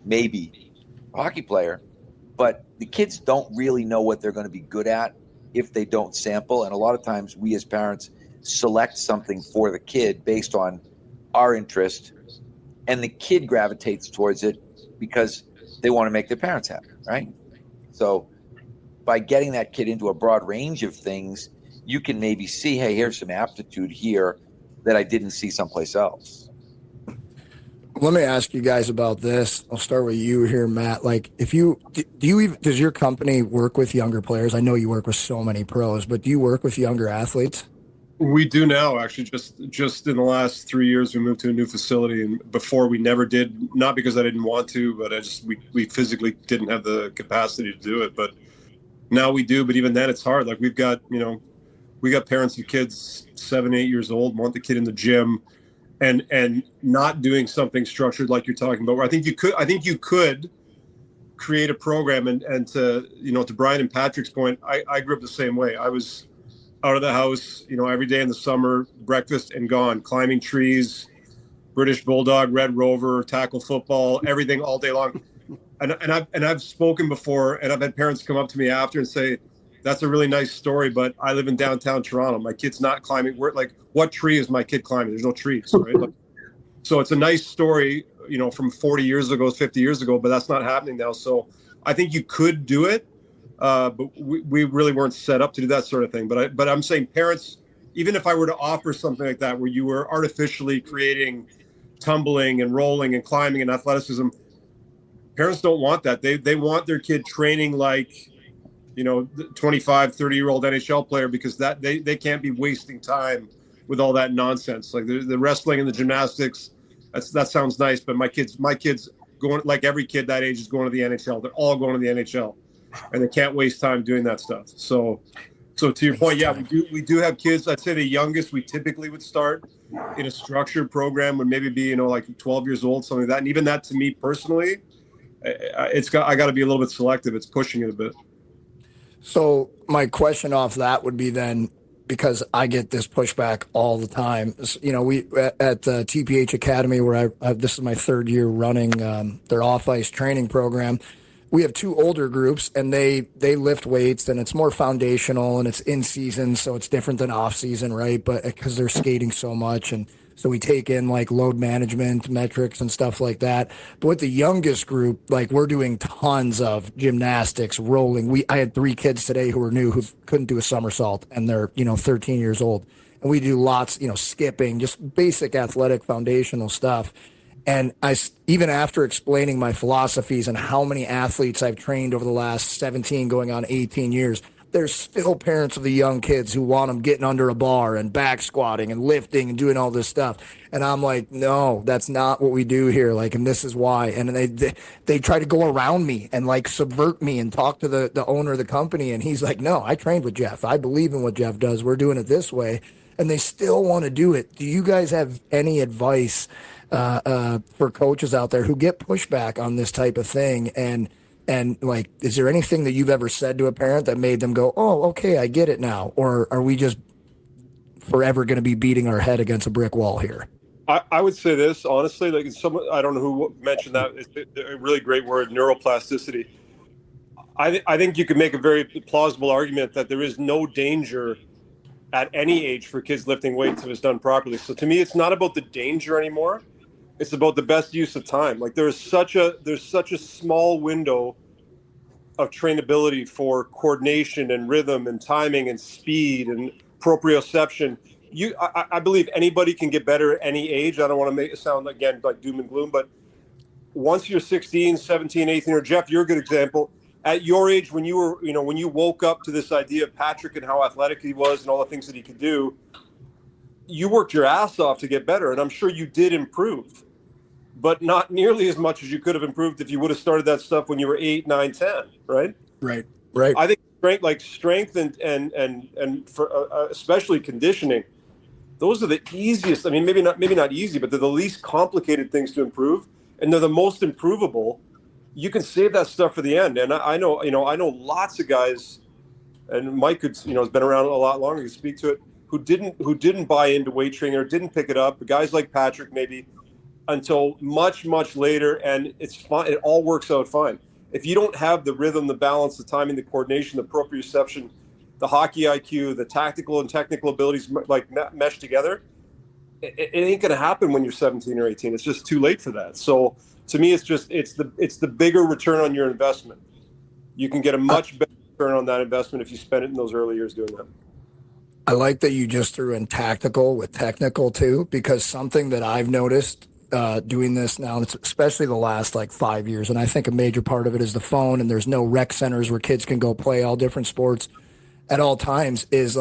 Maybe hockey player, but the kids don't really know what they're going to be good at if they don't sample. And a lot of times we as parents select something for the kid based on our interest, and the kid gravitates towards it because they want to make their parents happy, right? So by getting that kid into a broad range of things, you can maybe see, hey, here's some aptitude here that I didn't see someplace else. Let me ask you guys about this. I'll start with you here, Matt. Like, does your company work with younger players? I know you work with so many pros, but do you work with younger athletes? We do now, actually. Just in the last 3 years, we moved to a new facility, and before we never did. Not because I didn't want to, but we physically didn't have the capacity to do it. But now we do. But even then, it's hard. Like we got parents of kids 7, 8 years old want the kid in the gym. And not doing something structured like you're talking about. Where I think you could create a program and to Brian and Patrick's point, I grew up the same way. I was out of the house, every day in the summer, breakfast and gone, climbing trees, British Bulldog, Red Rover, tackle football, everything all day long. And I've spoken before, and I've had parents come up to me after and say, that's a really nice story, but I live in downtown Toronto. My kid's not climbing. What tree is my kid climbing? There's no trees, right? So it's a nice story, from 40 years ago, 50 years ago, but that's not happening now. So I think you could do it, but we really weren't set up to do that sort of thing. But I'm saying parents, even if I were to offer something like that, where you were artificially creating tumbling and rolling and climbing and athleticism, parents don't want that. They want their kid training like, 25, 30-year-old NHL player, because that they can't be wasting time with all that nonsense. Like the wrestling and the gymnastics, that sounds nice, but my kids going, like every kid that age, is going to the NHL. They're all going to the NHL, and they can't waste time doing that stuff. So to your point, yeah, we do have kids. I'd say the youngest we typically would start in a structured program would maybe be, like 12 years old, something like that. And even that, to me personally, I got to be a little bit selective. It's pushing it a bit. So my question off that would be then, because I get this pushback all the time. We at the TPH Academy, where this is my 3rd year running their off-ice training program. We have 2 older groups, and they lift weights, and it's more foundational, and it's in season, so it's different than off season, right? But because they're skating so much, and so we take in like load management metrics and stuff like that. But with the youngest group, like we're doing tons of gymnastics, rolling. I had 3 kids today who were new, who couldn't do a somersault, and they're 13 years old. And we do lots, skipping, just basic athletic foundational stuff. And even after explaining my philosophies and how many athletes I've trained over the last 17 going on 18 years, there's still parents of the young kids who want them getting under a bar and back squatting and lifting and doing all this stuff. And I'm like, no, that's not what we do here. Like, and this is why. And they try to go around me and like subvert me and talk to the owner of the company. And he's like, no, I trained with Jeff. I believe in what Jeff does. We're doing it this way. And they still want to do it. Do you guys have any advice for coaches out there who get pushback on this type of thing. And like, is there anything that you've ever said to a parent that made them go, oh, okay, I get it now? Or are we just forever going to be beating our head against a brick wall here? I would say this, honestly, like someone, I don't know who mentioned that. It's a really great word, neuroplasticity. I think you could make a very plausible argument that there is no danger at any age for kids lifting weights if it's done properly. So to me, it's not about the danger anymore. It's about the best use of time. Like there's such a small window of trainability for coordination and rhythm and timing and speed and proprioception. I believe anybody can get better at any age. I don't want to make it sound, again, like doom and gloom, but once you're 16, 17, 18, or Jeff, you're a good example. At your age, when you were, when you woke up to this idea of Patrick and how athletic he was and all the things that he could do, you worked your ass off to get better. And I'm sure you did improve, but not nearly as much as you could have improved if you would have started that stuff when you were 8, 9, 10, right? Right. I think strength and for especially conditioning, those are the easiest. I mean, maybe not easy, but they're the least complicated things to improve, and they're the most improvable. You can save that stuff for the end. And I know lots of guys, and Mike has been around a lot longer, he can speak to it, who didn't buy into weight training or didn't pick it up. Guys like Patrick, maybe, until much, much later, and it's fine. It all works out fine. If you don't have the rhythm, the balance, the timing, the coordination, the proprioception, the hockey IQ, the tactical and technical abilities like mesh together, it ain't going to happen when you're 17 or 18. It's just too late for that. So to me, it's the bigger return on your investment. You can get a much better return on that investment if you spend it in those early years doing that. I like that you just threw in tactical with technical too, because something that I've noticed doing this now, especially the last 5 years, and I think a major part of it is the phone, and there's no rec centers where kids can go play all different sports at all times, is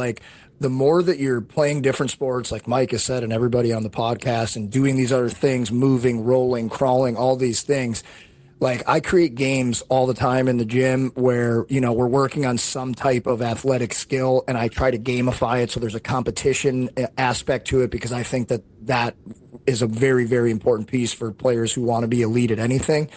the more that you're playing different sports, like Mike has said, and everybody on the podcast, and doing these other things, moving, rolling, crawling, all these things. I create games all the time in the gym where, we're working on some type of athletic skill, and I try to gamify it so there's a competition aspect to it, because I think that is a very, very important piece for players who want to be elite at anything.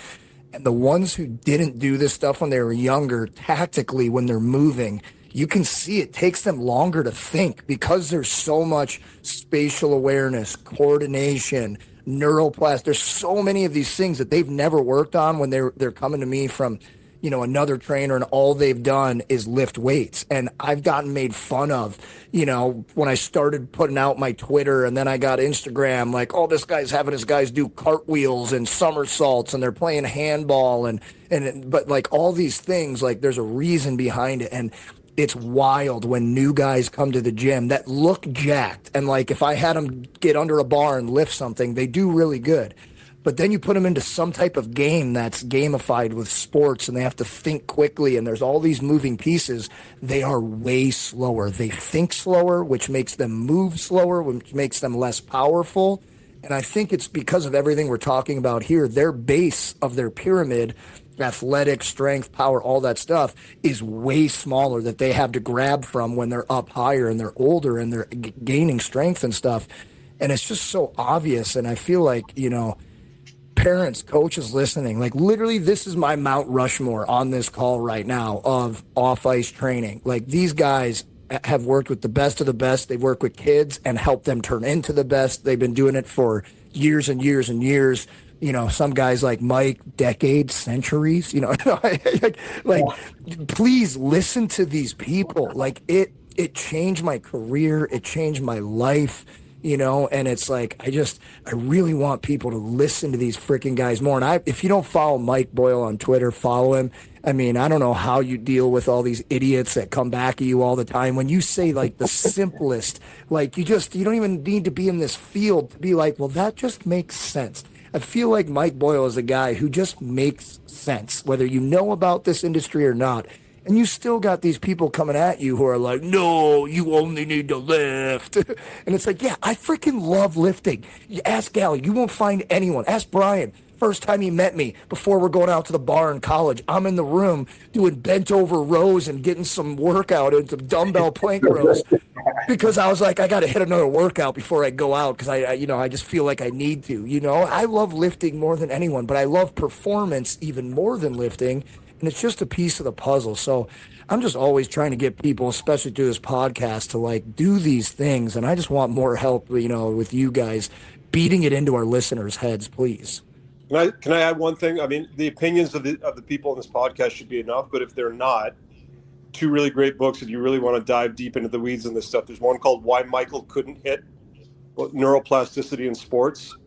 And the ones who didn't do this stuff when they were younger, tactically, when they're moving, you can see it takes them longer to think, because there's so much spatial awareness, coordination, neuroplasticity. There's so many of these things that they've never worked on when they're coming to me from, another trainer, and all they've done is lift weights. And I've gotten made fun of, when I started putting out my Twitter, and then I got Instagram, this guy's having his guys do cartwheels and somersaults, and they're playing handball but all these things, there's a reason behind it. And it's wild when new guys come to the gym that look jacked. And if I had them get under a bar and lift something, they do really good. But then you put them into some type of game that's gamified with sports, and they have to think quickly, and there's all these moving pieces. They are way slower. They think slower, which makes them move slower, which makes them less powerful. And I think it's because of everything we're talking about here. Their base of their pyramid, athletic, strength, power, all that stuff, is way smaller that they have to grab from when they're up higher and they're older and they're gaining strength and stuff. And it's just so obvious. And I feel like, parents, coaches listening, literally this is my Mount Rushmore on this call right now of off-ice training. These guys have worked with the best of the best. They work with kids and help them turn into the best. They've been doing it for years and years and years. Some guys like Mike, decades, centuries, please listen to these people. It changed my career. It changed my life, and it's I really want people to listen to these freaking guys more. And if you don't follow Mike Boyle on Twitter, follow him. I mean, I don't know how you deal with all these idiots that come back at you all the time when you say the simplest, you don't even need to be in this field to be well, that just makes sense. I feel like Mike Boyle is a guy who just makes sense, whether you know about this industry or not. And you still got these people coming at you who are no, you only need to lift. And it's yeah, I freaking love lifting. You ask Gally, you won't find anyone. Ask Brian. First time he met me, before we're going out to the bar in college, I'm in the room doing bent over rows and getting some workout into dumbbell plank rows. because I was like, I got to hit another workout before I go out because I just feel like I need to. I love lifting more than anyone, but I love performance even more than lifting, and it's just a piece of the puzzle. So I'm just always trying to get people, especially through this podcast, to like do these things, and I just want more help, with you guys beating it into our listeners' heads, please. Can I add one thing? I mean, the opinions of the people in this podcast should be enough, but if they're not, two really great books if you really want to dive deep into the weeds and this stuff. There's one called Why Michael Couldn't Hit, Neuroplasticity in Sports.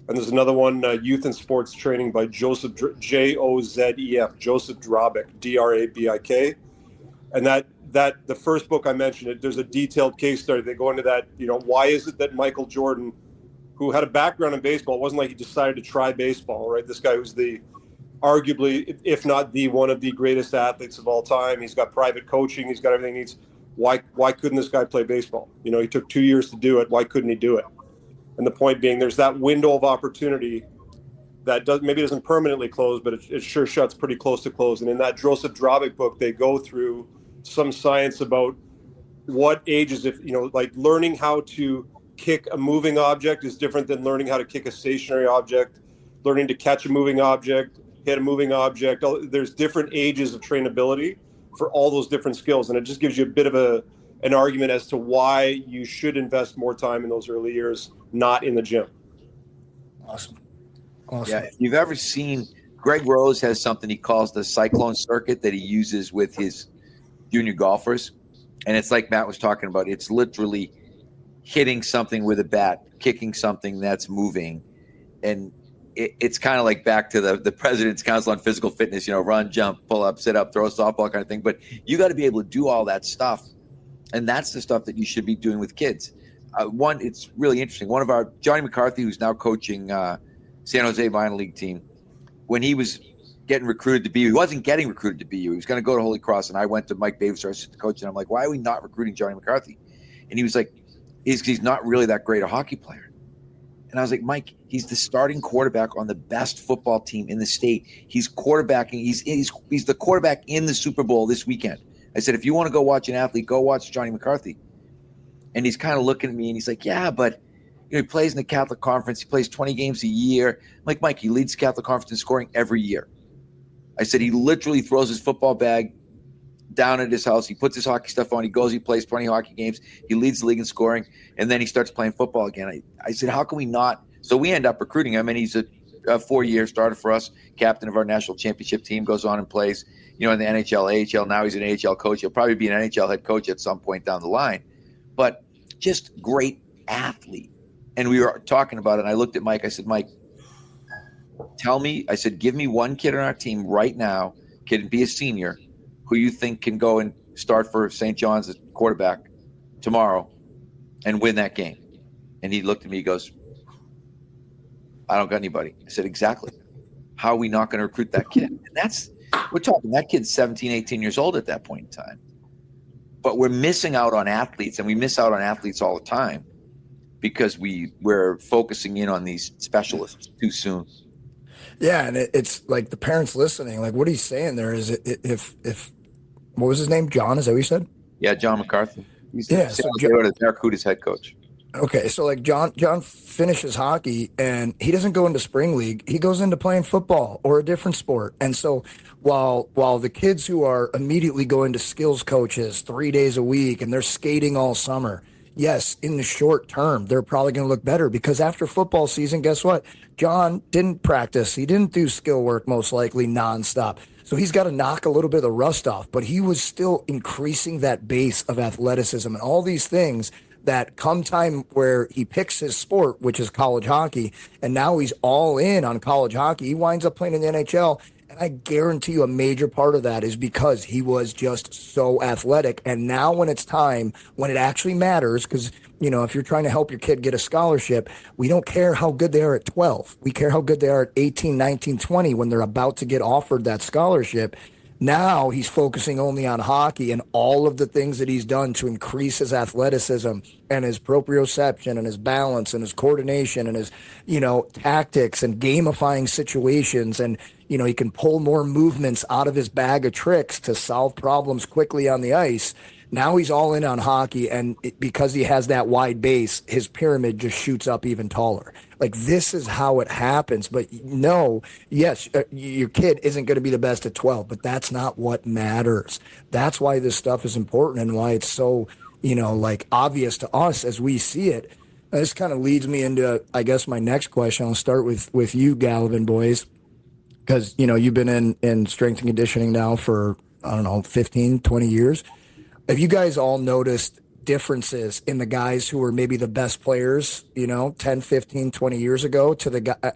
And there's another one, Youth and Sports Training by Joseph, Joseph, Joseph Drabik, Drabik. And that the first book I mentioned, there's a detailed case study. They go into that, why is it that Michael Jordan, who had a background in baseball, it wasn't like he decided to try baseball, right? This guy was arguably, if not one of the greatest athletes of all time. He's got private coaching. He's got everything he needs. Why couldn't this guy play baseball? He took 2 years to do it. Why couldn't he do it? And the point being, there's that window of opportunity that maybe doesn't permanently close, but it sure shuts pretty close to close. And in that Joseph Drabik book, they go through some science about what ages, like learning how to kick a moving object is different than learning how to kick a stationary object, learning to catch a moving object, hit a moving object. There's different ages of trainability for all those different skills. And it just gives you a bit of an argument as to why you should invest more time in those early years, not in the gym. Awesome. Yeah, if you've ever seen, Greg Rose has something he calls the cyclone circuit that he uses with his junior golfers. And it's like Matt was talking about. It's literally hitting something with a bat, kicking something that's moving. And it's kind of like back to the President's Council on Physical Fitness, run, jump, pull up, sit up, throw a softball kind of thing. But you got to be able to do all that stuff. And that's the stuff that you should be doing with kids. It's really interesting. One of our, Johnny McCarthy, who's now coaching San Jose minor league team, when he was getting recruited to BU, he wasn't getting recruited to BU. He was going to go to Holy Cross. And I went to Mike Davis, our assistant coach, and I'm like, why are we not recruiting Johnny McCarthy? And he was like, he's not really that great a hockey player. And I was like, Mike, he's the starting quarterback on the best football team in the state. He's quarterbacking. He's the quarterback in the Super Bowl this weekend. I said, if you want to go watch an athlete, go watch Johnny McCarthy. And he's kind of looking at me and he's like, yeah, but he plays in the Catholic Conference. He plays 20 games a year. I'm like, Mike, he leads Catholic Conference in scoring every year. I said, he literally throws his football bag down at his house. He puts his hockey stuff on. He goes, he plays 20 hockey games. He leads the league in scoring. And then he starts playing football again. I said, how can we not? So we end up recruiting him. And he's a 4-year starter for us, captain of our national championship team, goes on and plays, in the NHL, AHL. Now he's an AHL coach. He'll probably be an NHL head coach at some point down the line. But just great athlete. And we were talking about it. And I looked at Mike. I said, Mike, give me one kid on our team right now, can be a senior, who you think can go and start for St. John's as quarterback tomorrow and win that game. And he looked at me, he goes, I don't got anybody. I said, exactly. How are we not going to recruit that kid? And we're talking, that kid's 17, 18 years old at that point in time. But we're missing out on athletes, and we miss out on athletes all the time because we're focusing in on these specialists too soon. Yeah, and it's like the parents listening, like what he's saying there is if what was his name? John, is that what you said? Yeah, John McCarthy. He's Barracuda's head coach. Okay, so like John finishes hockey and he doesn't go into spring league. He goes into playing football or a different sport. And so while the kids who are immediately going to skills coaches 3 days a week and they're skating all summer, yes, in the short term, they're probably going to look better because after football season, guess what? John didn't practice. He didn't do skill work, most likely nonstop. So he's got to knock a little bit of the rust off, but he was still increasing that base of athleticism and all these things that come time where he picks his sport, which is college hockey, and now he's all in on college hockey. He winds up playing in the NHL, and I guarantee you a major part of that is because he was just so athletic. And now when it's time, when it actually matters, because, if you're trying to help your kid get a scholarship, we don't care how good they are at 12. We care how good they are at 18, 19, 20 when they're about to get offered that scholarship. Now he's focusing only on hockey and all of the things that he's done to increase his athleticism and his proprioception and his balance and his coordination and his, tactics and gamifying situations. And, he can pull more movements out of his bag of tricks to solve problems quickly on the ice. Now he's all in on hockey, and because he has that wide base, his pyramid just shoots up even taller. Like, this is how it happens. But no, yes, your kid isn't going to be the best at 12, but that's not what matters. That's why this stuff is important and why it's so, like, obvious to us as we see it. This kind of leads me into, I guess, my next question. I'll start with you, Galivan boys, because, you've been in strength and conditioning now for, I don't know, 15, 20 years. Have you guys all noticed differences in the guys who were maybe the best players, 10, 15, 20 years ago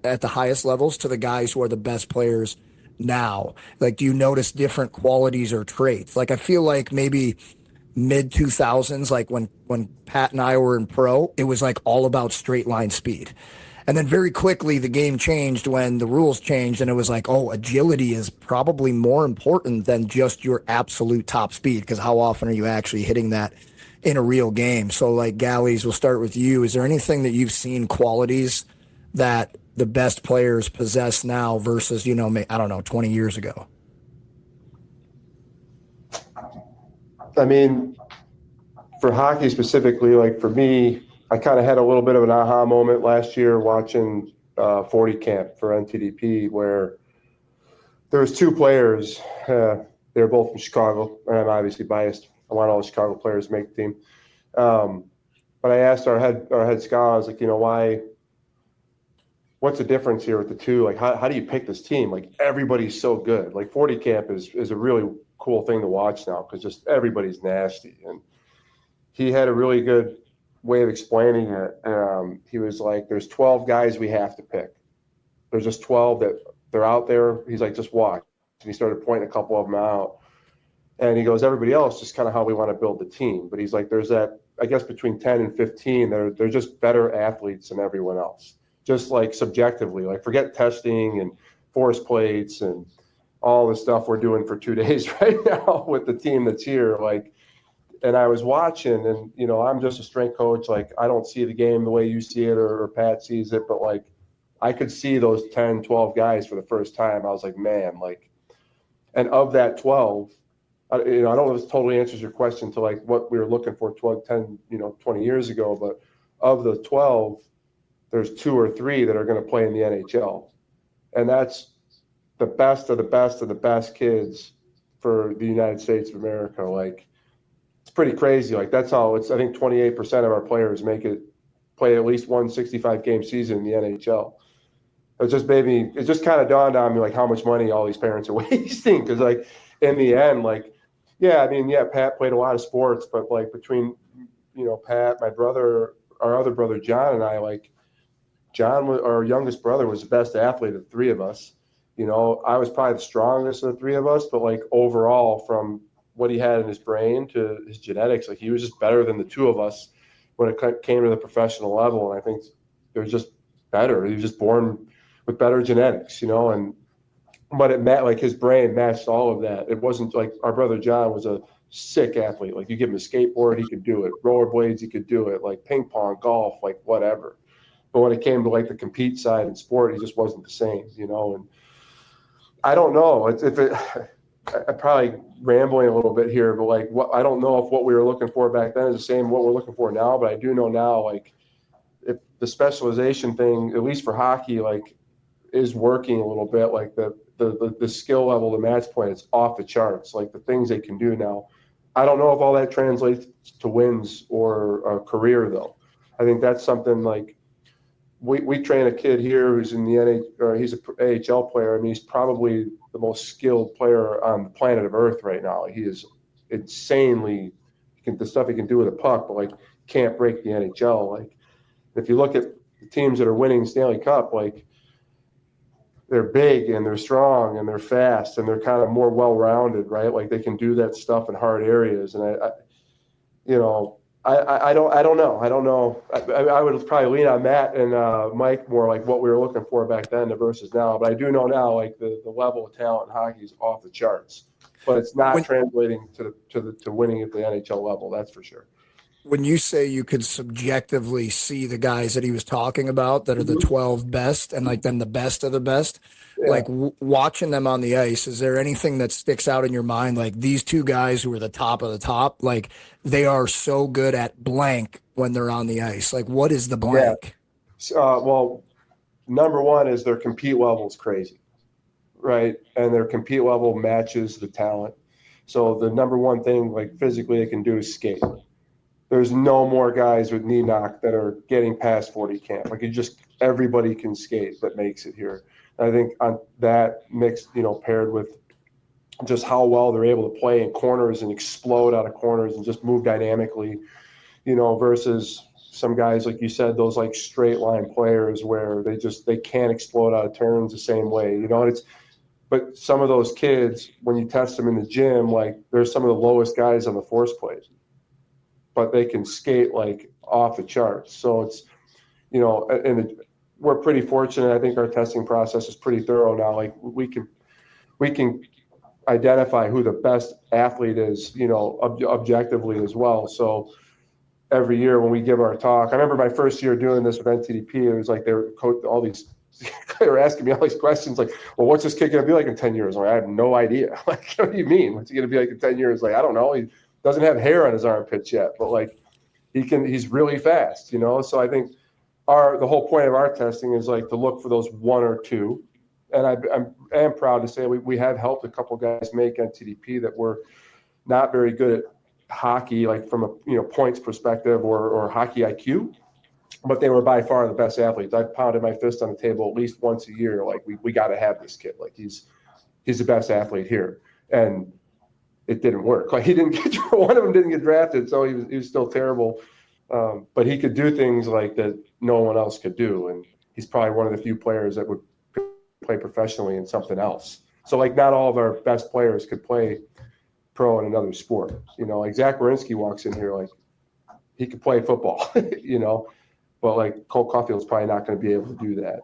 at the highest levels to the guys who are the best players now? Like, do you notice different qualities or traits? Like, I feel like maybe mid 2000s, like when Pat and I were in pro, it was like all about straight line speed. And then very quickly the game changed when the rules changed, and it was like, oh, agility is probably more important than just your absolute top speed, because how often are you actually hitting that in a real game? So, like, Gallies, we'll start with you. Is there anything that you've seen, qualities that the best players possess now versus, I don't know, 20 years ago? I mean, for hockey specifically, like for me, I kind of had a little bit of an aha moment last year watching 40 camp for NTDP, where there was two players. They're both from Chicago, and I'm obviously biased. I want all the Chicago players to make the team. But I asked our head scout, I was like, what's the difference here with the two? Like, how do you pick this team? Like, everybody's so good. Like, 40 camp is a really cool thing to watch now, because just everybody's nasty. And he had a really good way of explaining it. He was like, there's 12 guys we have to pick. There's just 12 that they're out there. He's like, just watch. And he started pointing a couple of them out. And he goes, everybody else is kind of how we want to build the team. But he's like, there's that, I guess, between 10 and 15, they're just better athletes than everyone else. Just like subjectively, like forget testing and force plates and all the stuff we're doing for 2 days right now with the team that's here. Like, and I was watching, and, I'm just a strength coach. Like, I don't see the game the way you see it or Pat sees it, but like, I could see those 10, 12 guys for the first time. I was like, man, like, and of that 12, I don't know if this totally answers your question to like what we were looking for 10, 20 years ago, but of the 12, there's 2 or 3 that are going to play in the NHL. And that's the best of the best of the best kids for the United States of America. Like, it's pretty crazy. Like, that's how I think 28% of our players play at least one 65-game season in the NHL. It just kind of dawned on me, like, how much money all these parents are wasting. Because, like, in the end, like, Pat played a lot of sports, but like between, Pat, my brother, our other brother, John, and I, like, John, our youngest brother, was the best athlete of the three of us. I was probably the strongest of the three of us, but like overall, from what he had in his brain to his genetics, like, he was just better than the two of us when it came to the professional level. And I think it was just better. He was just born with better genetics, but like his brain matched all of that. It wasn't like our brother John was a sick athlete. Like, you give him a skateboard, he could do it. Rollerblades, he could do it. Like ping pong, golf, like whatever. But when it came to like the compete side in sport, he just wasn't the same, and I don't know. I'm probably rambling a little bit here, but like, I don't know if what we were looking for back then is the same what we're looking for now. But I do know now, like, if the specialization thing, at least for hockey, like, is working a little bit. Like the skill level, the match point, it's off the charts. Like, the things they can do now. I don't know if all that translates to wins or a career, though. I think that's something like. We train a kid here who's in the he's an AHL player. I mean, he's probably the most skilled player on the planet of Earth right now. He is insanely the stuff he can do with a puck, but like, can't break the NHL. Like, if you look at the teams that are winning Stanley Cup, like, they're big and they're strong and they're fast and they're kind of more well-rounded, right? Like, they can do that stuff in hard areas. And I don't know. I don't know. I would probably lean on Matt and Mike more, like what we were looking for back then versus now. But I do know now, like, the level of talent in hockey is off the charts. But it's not translating to winning at the NHL level. That's for sure. when you say you could subjectively see the guys that he was talking about that are the 12 best and like then the best of the best, like watching them on the ice, is there anything that sticks out in your mind? Like these two guys who are the top of the top, like they are so good at blank when they're on the ice. Like what is the blank? Well, number one is their compete level is crazy, right? And their compete level matches the talent. So the number one thing, like physically, they can do is skate. There's no more guys with knee knock that are getting past 40 camp. Like everybody can skate that makes it here. And I think on that mixed, paired with just how well they're able to play in corners and explode out of corners and just move dynamically, versus some guys, like you said, those like straight line players where they can't explode out of turns the same way, but some of those kids, when you test them in the gym, like they're some of the lowest guys on the force plate, but they can skate like off the charts. So it's, we're pretty fortunate. I think our testing process is pretty thorough now. Like we can identify who the best athlete is, objectively as well. So every year when we give our talk, I remember my first year doing this with NTDP, it was like they were asking me all these questions like, well, what's this kid going to be like in 10 years? I'm like, I have no idea. Like, what do you mean? What's he going to be like in 10 years? Like, I don't know. He doesn't have hair on his armpits yet, but like he's really fast, So I think the whole point of our testing is like to look for those one or two. And I am proud to say we have helped a couple guys make NTDP that were not very good at hockey, like from a points perspective or hockey IQ, but they were by far the best athletes. I've pounded my fist on the table at least once a year. Like we got to have this kid. Like he's the best athlete here. And it didn't work. Like one of them didn't get drafted. So he was still terrible. But he could do things like that no one else could do. And he's probably one of the few players that would play professionally in something else. So like not all of our best players could play pro in another sport. Like Zach Werenski walks in here, like he could play football, but like Cole Caulfield's probably not going to be able to do that.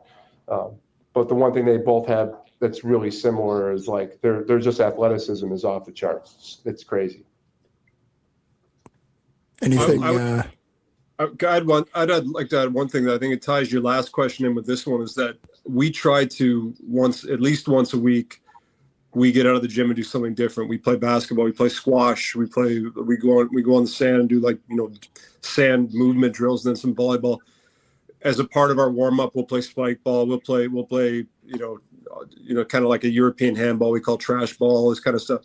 But the one thing they both have that's really similar is like their just athleticism is off the charts. It's crazy. Anything? I'd like to add one thing that I think it ties your last question in with this one is that we try to at least once a week, we get out of the gym and do something different. We play basketball, we play squash, we go on the sand and do like, sand movement drills, and then some volleyball. As a part of our warm up, we'll play spike ball. We'll play, kind of like a European handball. We call trash ball, this kind of stuff.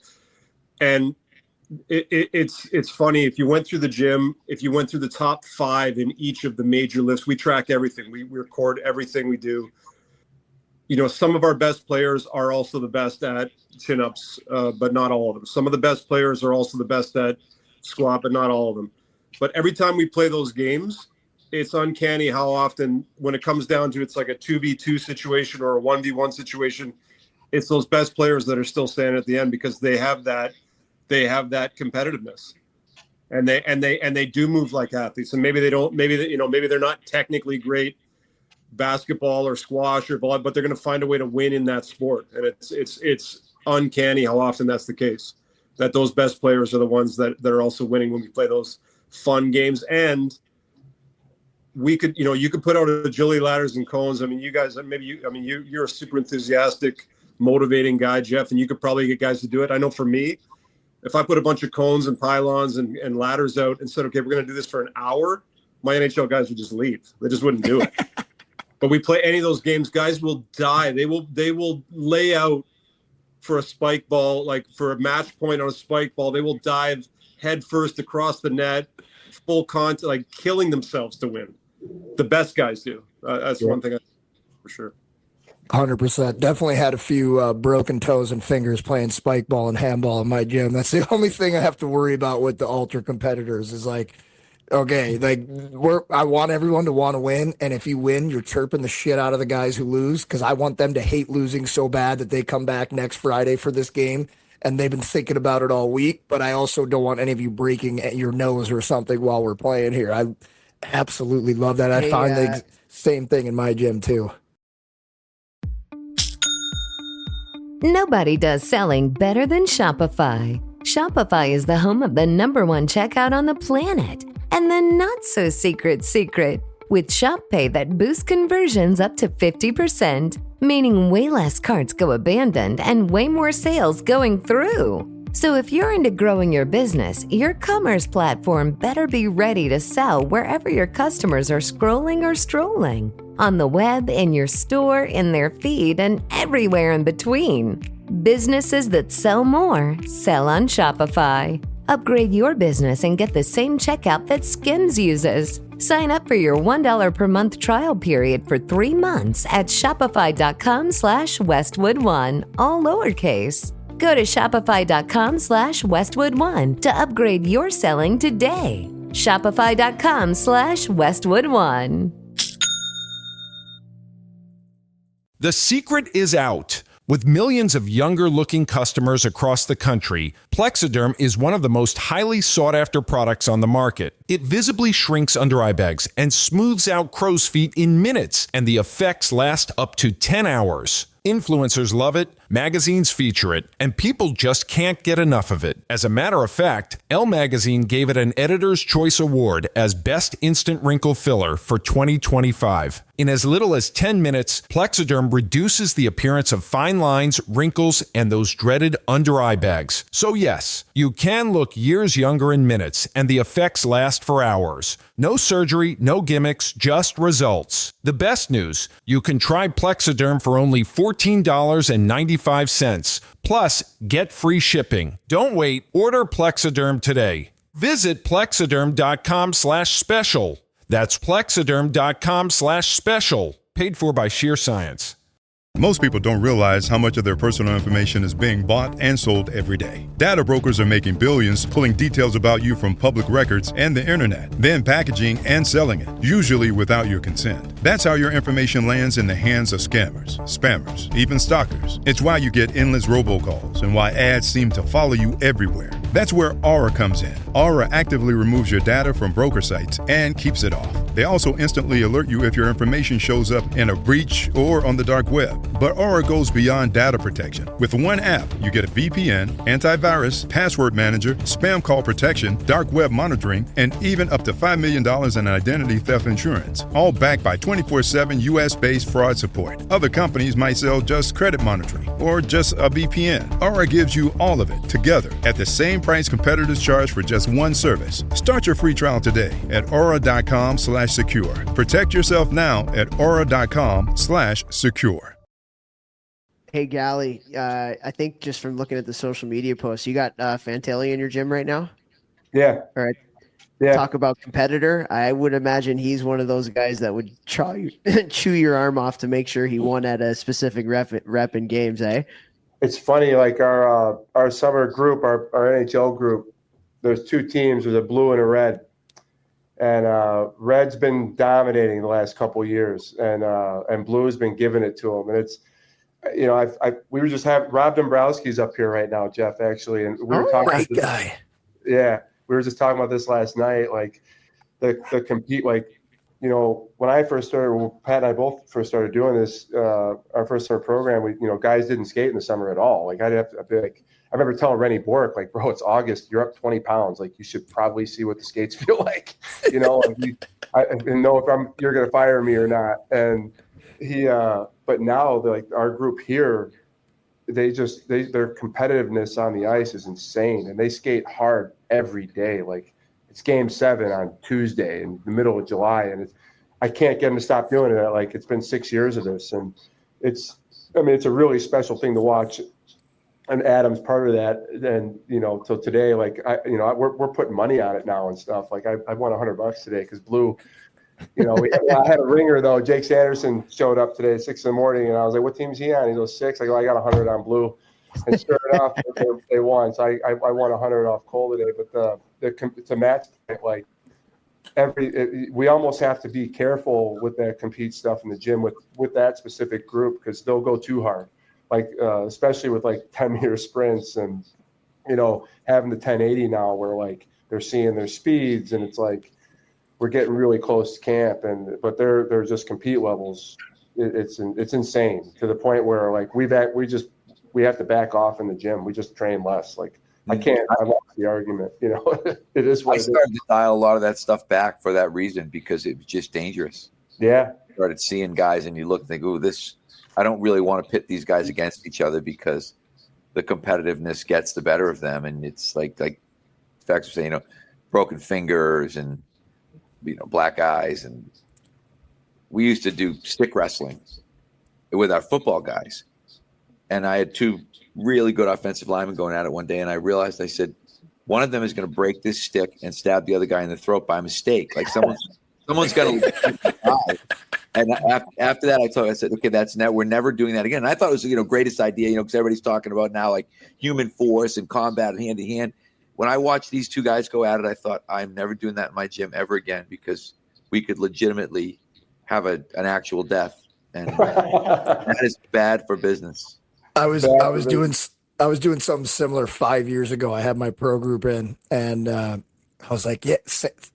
And it's funny. If you went through the gym, if you went through the top 5 in each of the major lifts, we track everything. We record everything we do. Some of our best players are also the best at chin-ups, but not all of them. Some of the best players are also the best at squat, but not all of them. But every time we play those games, it's uncanny how often, when it comes down to it's like a 2v2 situation or a 1v1 situation, it's those best players that are still standing at the end because they have that competitiveness, and they do move like athletes. And maybe they're not technically great basketball or squash or volleyball, but they're going to find a way to win in that sport. And it's uncanny how often that's the case, that those best players are the ones that are also winning when we play those fun games. And we could, you could put out agility ladders and cones. I mean, you guys, you're a super enthusiastic, motivating guy, Jeff, and you could probably get guys to do it. I know for me, if I put a bunch of cones and pylons and ladders out and said, okay, we're going to do this for an hour, my NHL guys would just leave. They just wouldn't do it. But we play any of those games, guys will die. They will lay out for a spike ball, like for a match point on a spike ball. They will dive head first across the net, full contact, like killing themselves to win. The best guys do. That's one thing for sure. 100%. Definitely had a few broken toes and fingers playing spike ball and handball in my gym. That's the only thing I have to worry about with the ultra competitors is like, okay, like I want everyone to want to win, and if you win, you're chirping the shit out of the guys who lose because I want them to hate losing so bad that they come back next Friday for this game and they've been thinking about it all week. But I also don't want any of you breaking your nose or something while we're playing here. I absolutely love that. I find the same thing in my gym too. Nobody does selling better than Shopify. Shopify is the home of the #1 checkout on the planet. and the not-so-secret with Shop Pay that boosts conversions up to 50%, meaning way less carts go abandoned and way more sales going through. So if you're into growing your business, your commerce platform better be ready to sell wherever your customers are scrolling or strolling. On the web, in your store, in their feed, and everywhere in between. Businesses that sell more sell on Shopify. Upgrade your business and get the same checkout that Skims uses. Sign up for your $1 per month trial period for 3 months at shopify.com/Westwood1, all lowercase. Go to shopify.com/Westwood1 to upgrade your selling today. Shopify.com/Westwood1. The secret is out. With millions of younger-looking customers across the country, Plexiderm is one of the most highly sought-after products on the market. It visibly shrinks under-eye bags and smooths out crow's feet in minutes, and the effects last up to 10 hours. Influencers love it, magazines feature it, and people just can't get enough of it. As a matter of fact, Elle Magazine gave it an Editor's Choice Award as Best Instant Wrinkle Filler for 2025. In as little as 10 minutes, Plexiderm reduces the appearance of fine lines, wrinkles, and those dreaded under-eye bags. So yes, you can look years younger in minutes, and the effects last for hours. No surgery, no gimmicks, just results. The best news, you can try Plexiderm for only $14.95. Plus, get free shipping. Don't wait. Order Plexiderm today. Visit plexiderm.com/special. That's plexiderm.com/special. Paid for by Sheer Science. Most people don't realize how much of their personal information is being bought and sold every day. Data brokers are making billions pulling details about you from public records and the internet, then packaging and selling it, usually without your consent. That's how your information lands in the hands of scammers, spammers, even stalkers. It's why you get endless robocalls and why ads seem to follow you everywhere. That's where Aura comes in. Aura actively removes your data from broker sites and keeps it off. They also instantly alert you if your information shows up in a breach or on the dark web. But Aura goes beyond data protection. With one app, you get a VPN, antivirus, password manager, spam call protection, dark web monitoring, and even up to $5 million in identity theft insurance, all backed by 24/7 US-based fraud support. Other companies might sell just credit monitoring or just a VPN. Aura gives you all of it together at the same price competitors charge for just one service. Start your free trial today at aura.com/secure. Protect yourself now at aura.com/secure. Hey, Gally, I think just from looking at the social media posts, you got Fantilli in your gym right now? Yeah. All right. Yeah. Talk about competitor. I would imagine he's one of those guys that would chew your arm off to make sure he won at a specific rep in games, eh? It's funny, like our summer group, our NHL group, there's 2 teams, there's a blue and a red. And red's been dominating the last couple of years, and blue's been giving it to them. And it's, you know, we were just Rob Dombrowski's up here right now, Jeff, actually, and we were talking. Right guy. Yeah, we were just talking about this last night, like the compete, like, you know, when I first started, when Pat and I both first started doing this, our first summer program, guys didn't skate in the summer at all. Like I'd be like, I remember telling Rennie Bork, like, bro, it's August, you're up 20 pounds, like you should probably see what the skates feel like, you know, like I know if you're gonna fire me or not, and he. But now, like our group here, their competitiveness on the ice is insane, and they skate hard every day. Like it's Game 7 on Tuesday in the middle of July, and I can't get them to stop doing it. Like it's been 6 years of this, and it's a really special thing to watch. And Adam's part of that, and till today, like we're putting money on it now and stuff. Like I won $100 today because Blue. I had a ringer though. Jake Sanderson showed up today at 6 a.m, and I was like, "What team's he on?" He goes 6. I go, "I got 100 on Blue," and sure enough, they won. So I won 100 off Cole today. But to match, like we almost have to be careful with that compete stuff in the gym with that specific group because they'll go too hard, like especially with like 10-meter sprints and having the 1080 now where like they're seeing their speeds and it's like. We're getting really close to camp, but they're just compete levels. It's insane to the point where like we have to back off in the gym. We just train less. Like I can't. I lost the argument. You know, it is what I it is. started to dial a lot of that stuff back for that reason because it was just dangerous. Yeah. Started seeing guys and you look and think, oh, this, I don't really want to pit these guys against each other because the competitiveness gets the better of them. And it's like facts are saying, you know, broken fingers and, you know, black eyes. And we used to do stick wrestling with our football guys. And I had two really good offensive linemen going at it one day. And I realized, I said, one of them is going to break this stick and stab the other guy in the throat by mistake. Like someone's going to die. And after that, I said, okay, we're never doing that again. And I thought it was, you know, greatest idea, you know, because everybody's talking about now like human force and combat hand to hand. When I watched these two guys go at it, I thought, I'm never doing that in my gym ever again because we could legitimately have an actual death. And that is bad for business. I was doing something similar 5 years ago. I had my pro group in, and I was like, yeah,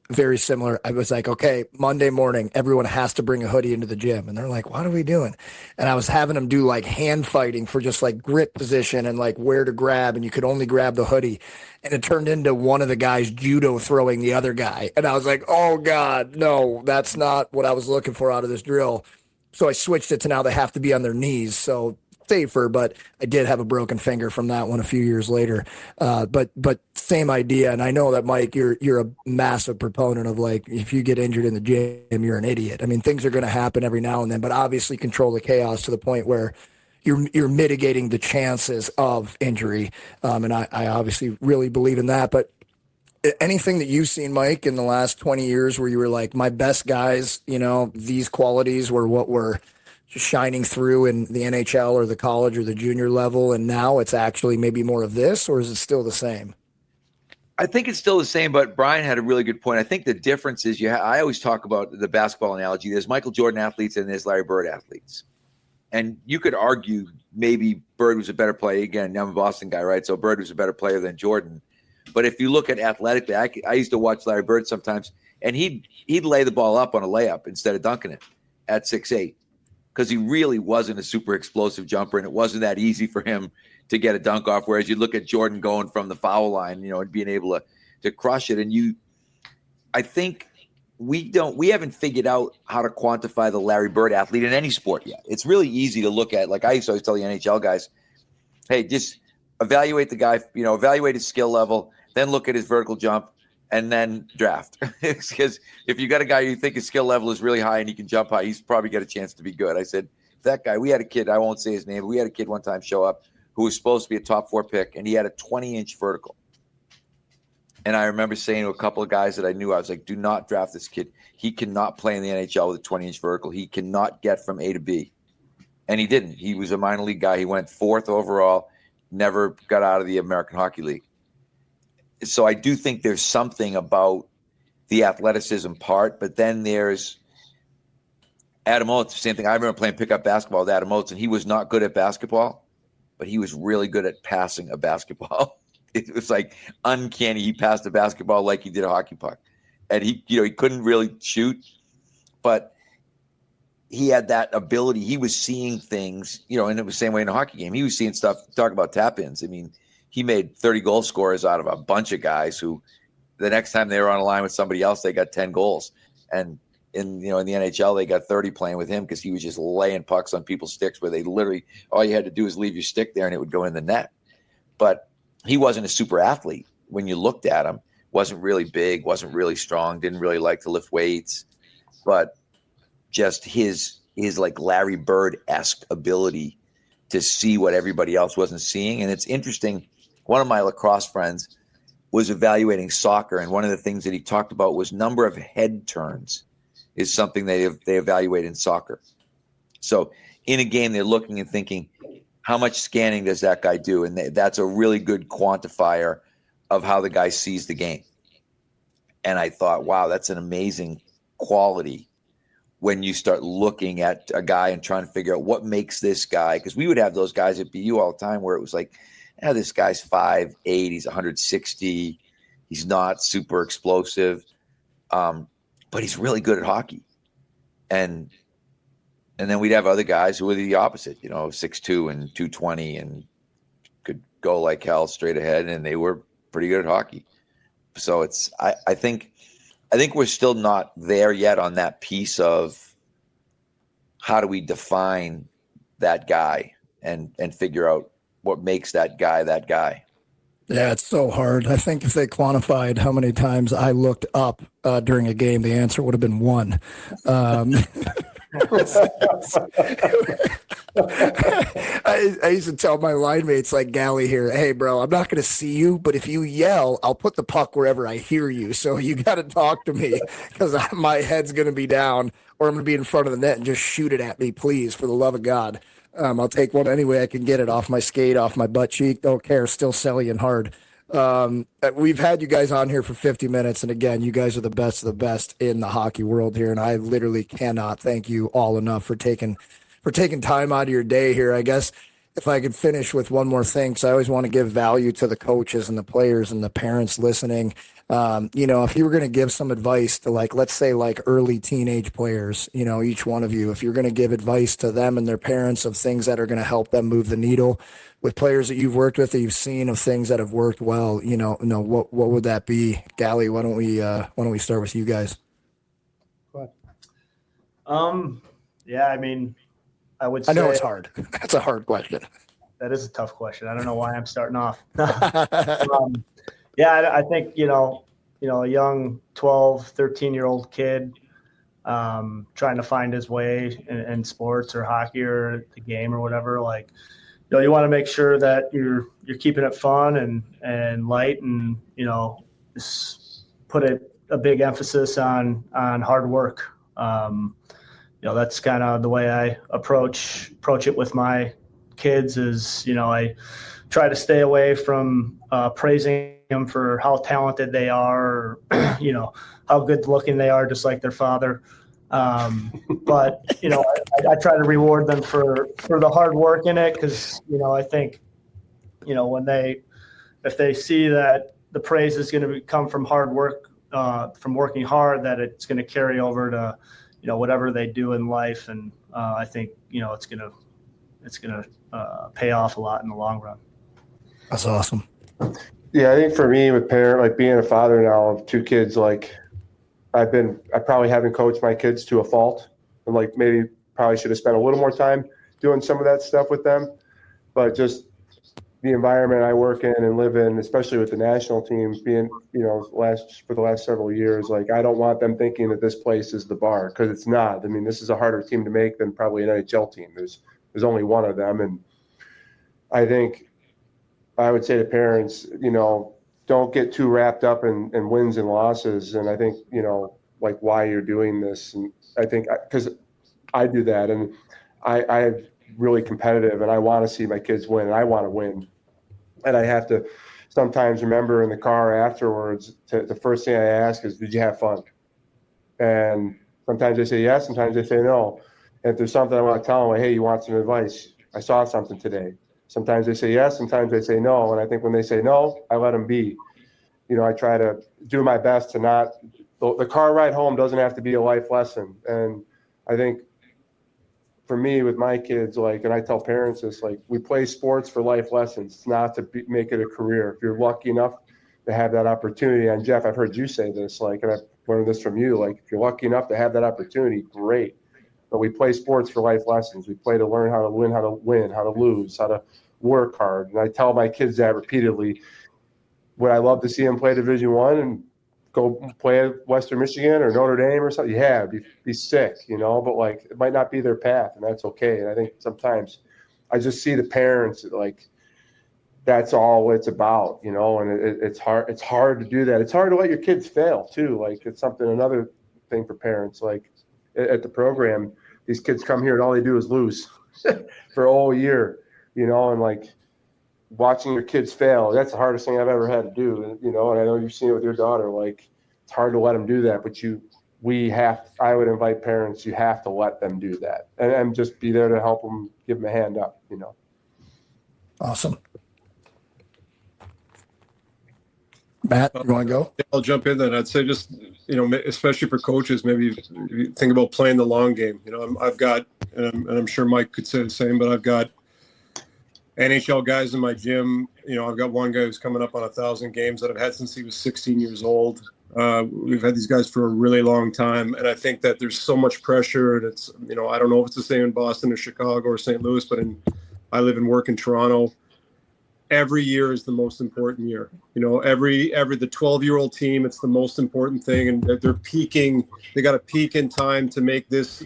very similar. I was like, okay, Monday morning, everyone has to bring a hoodie into the gym. And they're like, what are we doing? And I was having them do like hand fighting for just like grip position and like where to grab. And you could only grab the hoodie. And it turned into one of the guys judo throwing the other guy. And I was like, oh God, no, that's not what I was looking for out of this drill. So I switched it to now they have to be on their knees. So safer, but I did have a broken finger from that one a few years later. But same idea. And I know that, Mike, you're a massive proponent of like, if you get injured in the gym, you're an idiot. I mean, things are going to happen every now and then, but obviously control the chaos to the point where you're mitigating the chances of injury. And I obviously really believe in that. But anything that you've seen, Mike, in the last 20 years where you were like, my best guys, you know, these qualities were what were just shining through in the NHL or the college or the junior level, and now it's actually maybe more of this, or is it still the same? I think it's still the same, but Brian had a really good point. I think the difference is I always talk about the basketball analogy. There's Michael Jordan athletes and there's Larry Bird athletes. And you could argue maybe Bird was a better player. Again, I'm a Boston guy, right? So Bird was a better player than Jordan. But if you look at athletically, I used to watch Larry Bird sometimes, and he'd lay the ball up on a layup instead of dunking it at 6'8". Because he really wasn't a super explosive jumper, and it wasn't that easy for him to get a dunk off. Whereas you look at Jordan going from the foul line, you know, and being able to crush it. And I think we haven't figured out how to quantify the Larry Bird athlete in any sport yet. It's really easy to look at. Like I used to always tell the NHL guys, hey, just evaluate the guy, you know, evaluate his skill level, then look at his vertical jump, and then draft. Because if you got a guy you think his skill level is really high and he can jump high, he's probably got a chance to be good. I said, that guy, we had a kid, I won't say his name, but we had a kid one time show up who was supposed to be a top 4 pick, and he had a 20-inch vertical. And I remember saying to a couple of guys that I knew, I was like, do not draft this kid. He cannot play in the NHL with a 20-inch vertical. He cannot get from A to B. And he didn't. He was a minor league guy. He went 4th overall, never got out of the American Hockey League. So I do think there's something about the athleticism part, but then there's Adam Oates, same thing. I remember playing pickup basketball with Adam Oates, and he was not good at basketball, but he was really good at passing a basketball. It was like uncanny. He passed a basketball like he did a hockey puck. And he couldn't really shoot, but he had that ability. He was seeing things, you know, and it was the same way in a hockey game. He was seeing stuff, talk about tap-ins. I mean, he made 30 goal scorers out of a bunch of guys who the next time they were on a line with somebody else, they got 10 goals. And in the NHL, they got 30 playing with him because he was just laying pucks on people's sticks where they literally, all you had to do is leave your stick there and it would go in the net. But he wasn't a super athlete when you looked at him. Wasn't really big, wasn't really strong, didn't really like to lift weights. But just his like Larry Bird-esque ability to see what everybody else wasn't seeing. And it's interesting. One of my lacrosse friends was evaluating soccer, and one of the things that he talked about was number of head turns is something they evaluate in soccer. So in a game, they're looking and thinking, how much scanning does that guy do? And that's a really good quantifier of how the guy sees the game. And I thought, wow, that's an amazing quality when you start looking at a guy and trying to figure out what makes this guy, because we would have those guys at BU all the time where it was like, this guy's 5'8", he's 160, he's not super explosive, but he's really good at hockey. And then we'd have other guys who were the opposite, 6'2" and 220 and could go like hell straight ahead, and they were pretty good at hockey. So I think we're still not there yet on that piece of how do we define that guy and figure out what makes that guy that guy. Yeah, it's so hard. I think if they quantified how many times I looked up during a game, the answer would have been 1. I used to tell my line mates like Gally here, hey, bro, I'm not going to see you, but if you yell, I'll put the puck wherever I hear you. So you got to talk to me because my head's going to be down or I'm going to be in front of the net and just shoot it at me, please, for the love of God. I'll take one any way I can get it, off my skate, off my butt cheek. Don't care. Still selling hard. We've had you guys on here for 50 minutes. And again, you guys are the best of the best in the hockey world here. And I literally cannot thank you all enough for taking time out of your day here. I guess if I could finish with one more thing, because I always want to give value to the coaches and the players and the parents listening. If you were going to give some advice to, like, let's say like early teenage players, each one of you, if you're going to give advice to them and their parents of things that are going to help them move the needle with players that you've worked with, that you've seen, of things that have worked well, what would that be? Gally, why don't we start with you guys? Yeah, I mean, I would say, I know it's hard. That's a hard question. That is a tough question. I don't know why I'm starting off. Yeah, I think, a young 12, 13-year-old kid trying to find his way in sports or hockey or the game or whatever, like, you want to make sure that you're keeping it fun and light and, just put a big emphasis on hard work. That's kind of the way I approach it with my kids is, I try to stay away from praising them for how talented they are, or, how good looking they are, just like their father. But, I try to reward them for the hard work in it. Cause, I think, if they see that the praise is going to come from hard work, from working hard, that it's going to carry over to, whatever they do in life. And I think, it's going to pay off a lot in the long run. That's awesome. Yeah, I think for me, with being a father now of 2 kids, like I probably haven't coached my kids to a fault, and like maybe probably should have spent a little more time doing some of that stuff with them. But just the environment I work in and live in, especially with the national team, being for the last several years, like I don't want them thinking that this place is the bar, because it's not. I mean, this is a harder team to make than probably an NHL team. There's only one of them, and I think I would say to parents, don't get too wrapped up in wins and losses. And I think, like why you're doing this. And I think because I do that, and I'm really competitive, and I want to see my kids win, and I want to win. And I have to sometimes remember in the car afterwards, the first thing I ask is, did you have fun? And sometimes they say yes, sometimes they say no. And if there's something I want to tell them, like, hey, you want some advice? I saw something today. Sometimes they say yes, sometimes they say no. And I think when they say no, I let them be. I try to do my best to not – the car ride home doesn't have to be a life lesson. And I think for me with my kids, like, and I tell parents this, like, we play sports for life lessons. It's not to make it a career. If you're lucky enough to have that opportunity – and Jeff, I've heard you say this, like, and I've learned this from you, like, if you're lucky enough to have that opportunity, great. But we play sports for life lessons. We play to learn how to win, how to lose, how to work hard. And I tell my kids that repeatedly. Would I love to see them play Division I and go play at Western Michigan or Notre Dame or something? Yeah, be sick, but like it might not be their path, and that's okay. And I think sometimes I just see the parents like that's all it's about, and it's hard. It's hard to do that. It's hard to let your kids fail too. Like it's another thing for parents. Like at the program, these kids come here and all they do is lose for a whole year, and like watching your kids fail, that's the hardest thing I've ever had to do, and I know you've seen it with your daughter, like it's hard to let them do that, but I would invite parents, you have to let them do that and just be there to help them, give them a hand up, Awesome. Matt, you want to go? I'll jump in then. I'd say just, especially for coaches, maybe you think about playing the long game. I've got, and I'm sure Mike could say the same, but I've got NHL guys in my gym. I've got one guy who's coming up on 1,000 games that I've had since he was 16 years old. We've had these guys for a really long time, and I think that there's so much pressure, and it's I don't know if it's the same in Boston or Chicago or St. Louis, but I live and work in Toronto. Every year is the most important year. Every the 12-year-old team, it's the most important thing, and they're peaking. They got to peak in time to make this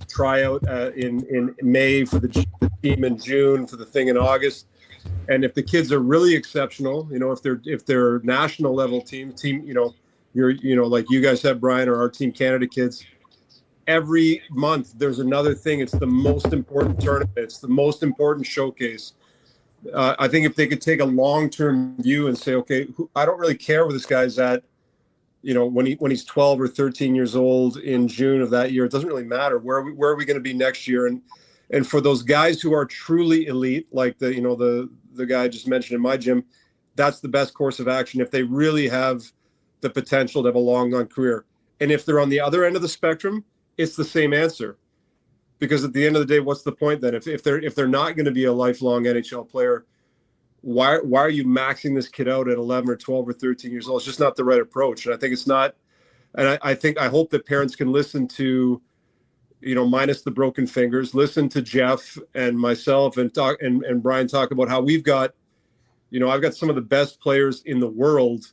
tryout in May, for the team in June, for the thing in August. And if the kids are really exceptional, if they're national level team, you're like you guys have, Brian, or our Team Canada kids, every month there's another thing. It's the most important tournament. It's the most important showcase. I think if they could take a long-term view and say, okay, I don't really care where this guy's at, when he's 12 or 13 years old in June of that year, it doesn't really matter. Where are we going to be next year? And for those guys who are truly elite, like the guy I just mentioned in my gym, that's the best course of action if they really have the potential to have a long career. And if they're on the other end of the spectrum, it's the same answer. Because at the end of the day, what's the point then? If they're not going to be a lifelong NHL player, why are you maxing this kid out at 11 or 12 or 13 years old? It's just not the right approach. And I think it's not. And I hope that parents can listen to, minus the broken fingers, listen to Jeff and myself and Brian talk about how we've got, I've got some of the best players in the world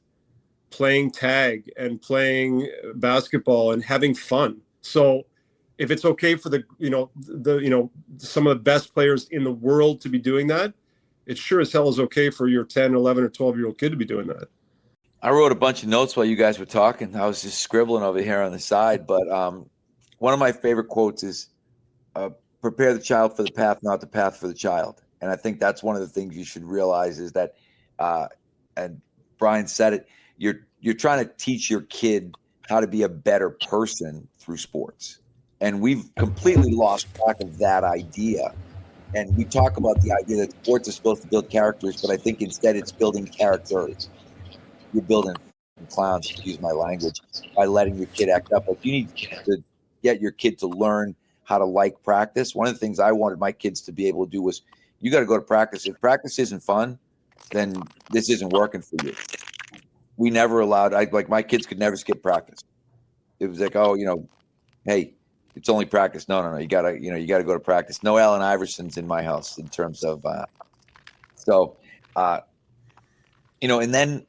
playing tag and playing basketball and having fun. So if it's okay for some of the best players in the world to be doing that, it sure as hell is okay for your 10, 11, or 12-year-old kid to be doing that. I wrote a bunch of notes while you guys were talking. I was just scribbling over here on the side. But one of my favorite quotes is, prepare the child for the path, not the path for the child. And I think that's one of the things you should realize is that, and Brian said it, you're trying to teach your kid how to be a better person through sports. And we've completely lost track of that idea. And we talk about the idea that sports are supposed to build characters, but I think instead it's building characters. You're building clowns, to use my language, by letting your kid act up. Like, you need to get your kid to learn how to like practice. One of the things I wanted my kids to be able to do was, you got to go to practice. If practice isn't fun, then this isn't working for you. We never allowed, my kids could never skip practice. It was like, hey, it's only practice. No. You gotta go to practice. No Allen Iversons in my house in terms of, and then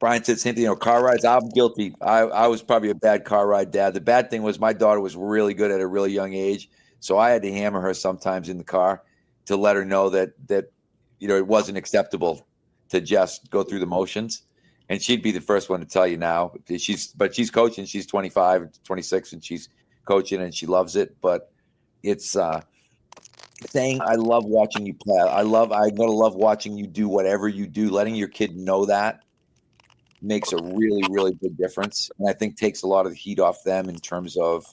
Brian said the same thing, car rides. I'm guilty. I was probably a bad car ride dad. The bad thing was my daughter was really good at a really young age. So I had to hammer her sometimes in the car to let her know that it wasn't acceptable to just go through the motions. And she'd be the first one to tell you now. She's coaching. She's 25, 26, and she's coaching, and she loves it. But it's saying, I love watching you play. I'm going to love watching you do whatever you do. Letting your kid know that makes a really, really big difference. And I think takes a lot of the heat off them in terms of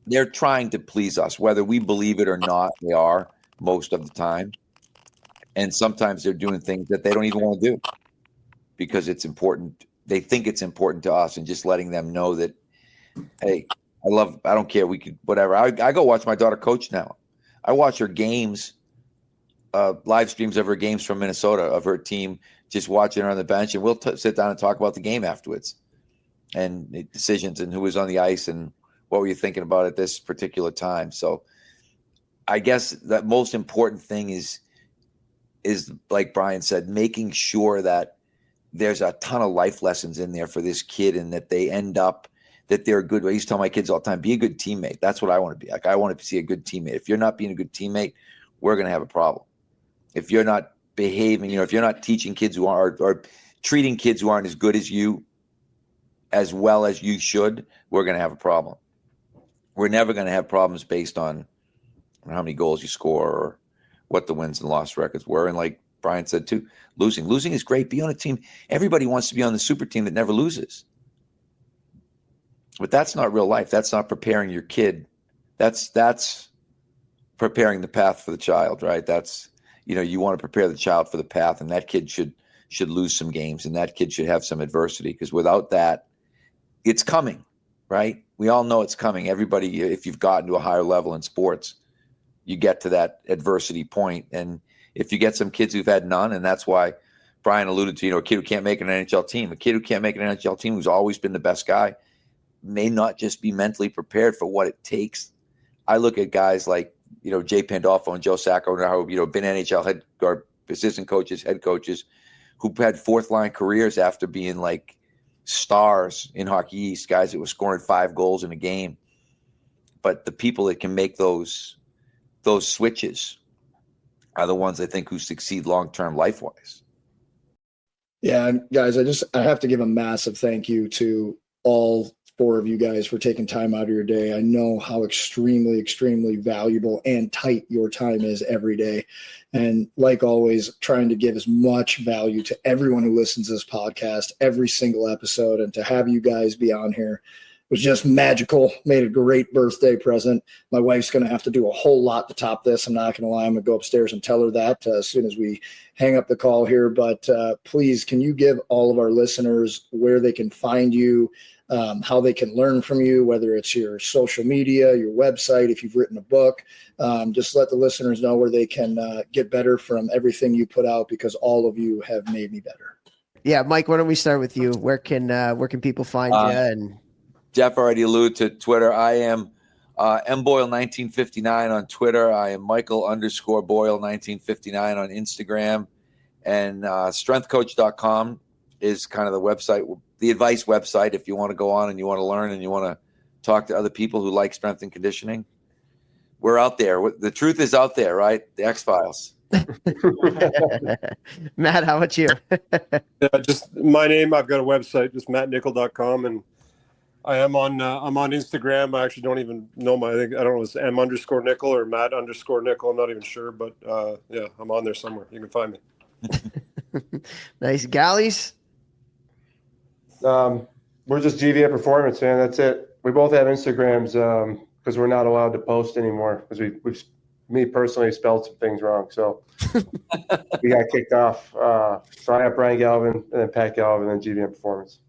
they're trying to please us, whether we believe it or not. They are most of the time. And sometimes they're doing things that they don't even want to do because it's important. They think it's important to us, and just letting them know that, hey, I don't care. We could, whatever. I go watch my daughter coach now. I watch her games, live streams of her games from Minnesota, of her team, just watching her on the bench. And we'll sit down and talk about the game afterwards and decisions and who was on the ice and what were you thinking about at this particular time. So I guess that most important thing is like Brian said, making sure that there's a ton of life lessons in there for this kid, and that they end up, that they're good. I used to tell my kids all the time, be a good teammate. That's what I want to be. Like, I want to see a good teammate. If you're not being a good teammate, we're going to have a problem. If you're not behaving, if you're not teaching kids who are, or treating kids who aren't as good as you, as well as you should, we're going to have a problem. We're never going to have problems based on how many goals you score or what the wins and loss records were. And like Brian said too, losing is great. Be on a team. Everybody wants to be on the super team that never loses. But that's not real life. That's not preparing your kid. That's preparing the path for the child, right? That's, you want to prepare the child for the path, and that kid should lose some games, and that kid should have some adversity, because without that, it's coming, right? We all know it's coming. Everybody, if you've gotten to a higher level in sports, you get to that adversity point, and if you get some kids who've had none, and that's why Brian alluded to, a kid who can't make an NHL team, a kid who can't make an NHL team who's always been the best guy may not just be mentally prepared for what it takes. I look at guys like, Jay Pandolfo and Joe Sacco, who, been NHL head or assistant coaches, head coaches, who had fourth line careers after being like stars in Hockey East, guys that were scoring 5 goals in a game. But the people that can make those switches are the ones I think who succeed long-term life-wise. Yeah, and guys, I have to give a massive thank you to all 4 of you guys for taking time out of your day. I know how extremely, extremely valuable and tight your time is every day. And like always, trying to give as much value to everyone who listens to this podcast, every single episode, and to have you guys be on here was just magical. Made a great birthday present. My wife's going to have to do a whole lot to top this. I'm not going to lie. I'm going to go upstairs and tell her that as soon as we hang up the call here. But please, can you give all of our listeners where they can find you, how they can learn from you, whether it's your social media, your website, if you've written a book, just let the listeners know where they can get better from everything you put out, because all of you have made me better. Yeah. Mike, why don't we start with you? Where can people find you? And Jeff already alluded to Twitter. I am mboyle1959 on Twitter. I am Michael_Boyle1959 on Instagram. And strengthcoach.com is kind of the website, the advice website, if you want to go on and you want to learn and you want to talk to other people who like strength and conditioning. We're out there. The truth is out there, right? The X-Files. Matt, how about you? Just my name. I've got a website, just mattnichol.com, and I'm on Instagram. I actually don't even know I don't know if it's M_Nichol or Matt_Nichol. I'm not even sure, but yeah, I'm on there somewhere. You can find me. Nice. Gallies? We're just GVA Performance, man. That's it. We both have Instagrams because we're not allowed to post anymore because we've me personally spelled some things wrong. So we got kicked off. So I have Brian Galivan and then Pat Galivan and then GVA Performance.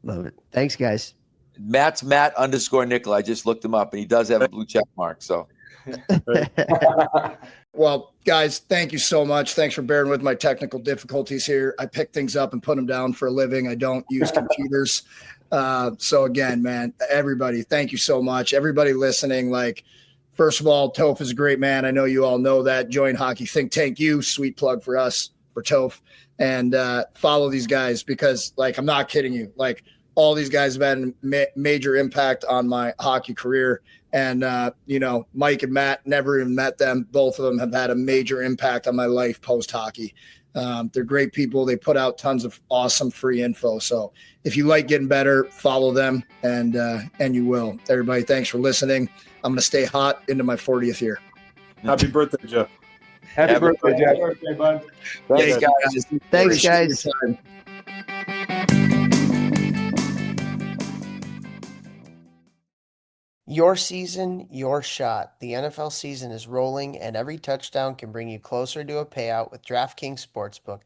Love it. Thanks, guys. Matt's Matt_Nichol. I just looked him up, and he does have a blue check mark. So, well, guys, thank you so much. Thanks for bearing with my technical difficulties here. I pick things up and put them down for a living. I don't use computers. So again, man, everybody, thank you so much. Everybody listening, first of all, Toph is a great man. I know you all know that. Join Hockey Think Tank U. Sweet plug for us, for Toph. And follow these guys because, I'm not kidding you. All these guys have had a major impact on my hockey career. And, Mike and Matt, never even met them. Both of them have had a major impact on my life post-hockey. They're great people. They put out tons of awesome free info. So if you like getting better, follow them, and you will. Everybody, thanks for listening. I'm going to stay hot into my 40th year. Happy birthday, Jeff. Happy birthday, Jeff. Happy birthday, bud. thanks, guys. Thanks, guys. Your season, your shot. The NFL season is rolling, and every touchdown can bring you closer to a payout with DraftKings Sportsbook,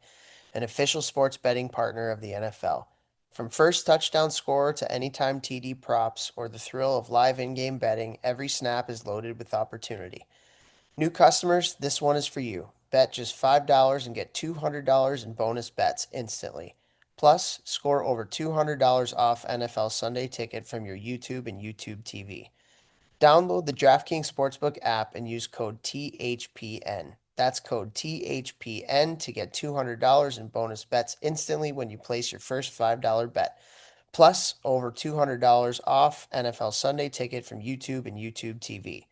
an official sports betting partner of the NFL. From first touchdown scorer to anytime TD props or the thrill of live in-game betting, every snap is loaded with opportunity. New customers, this one is for you. Bet just $5 and get $200 in bonus bets instantly. Plus, score over $200 off NFL Sunday Ticket from your YouTube and YouTube TV. Download the DraftKings Sportsbook app and use code THPN. That's code THPN to get $200 in bonus bets instantly when you place your first $5 bet. Plus, over $200 off NFL Sunday Ticket from YouTube and YouTube TV.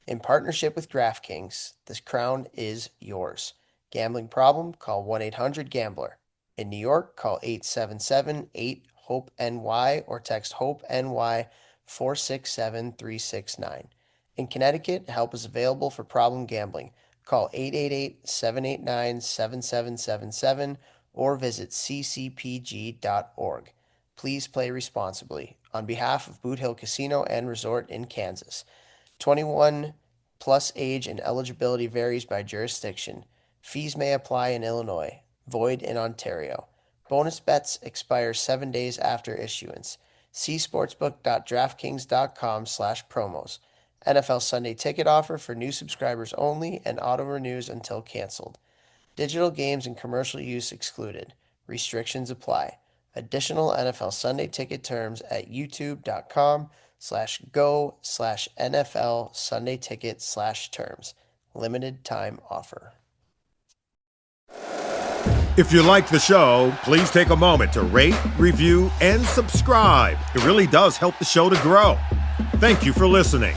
In partnership with DraftKings, this crown is yours. Gambling problem? Call 1-800-GAMBLER. In New York, call 877-8-HOPE-NY or text HOPE-NY 467-369. In Connecticut, help is available for problem gambling. Call 888-789-7777 or visit ccpg.org. Please play responsibly. On behalf of Boot Hill Casino and Resort in Kansas. 21 plus age and eligibility varies by jurisdiction. Fees may apply in Illinois. Void in Ontario. Bonus bets expire 7 days after issuance. See sportsbook.draftkings.com/promos. NFL Sunday ticket offer for new subscribers only and auto-renews until canceled. Digital games and commercial use excluded. Restrictions apply. Additional NFL Sunday ticket terms at youtube.com/go/NFL Sunday ticket/terms. Limited time offer. If you like the show, please take a moment to rate, review, and subscribe. It really does help the show to grow. Thank you for listening.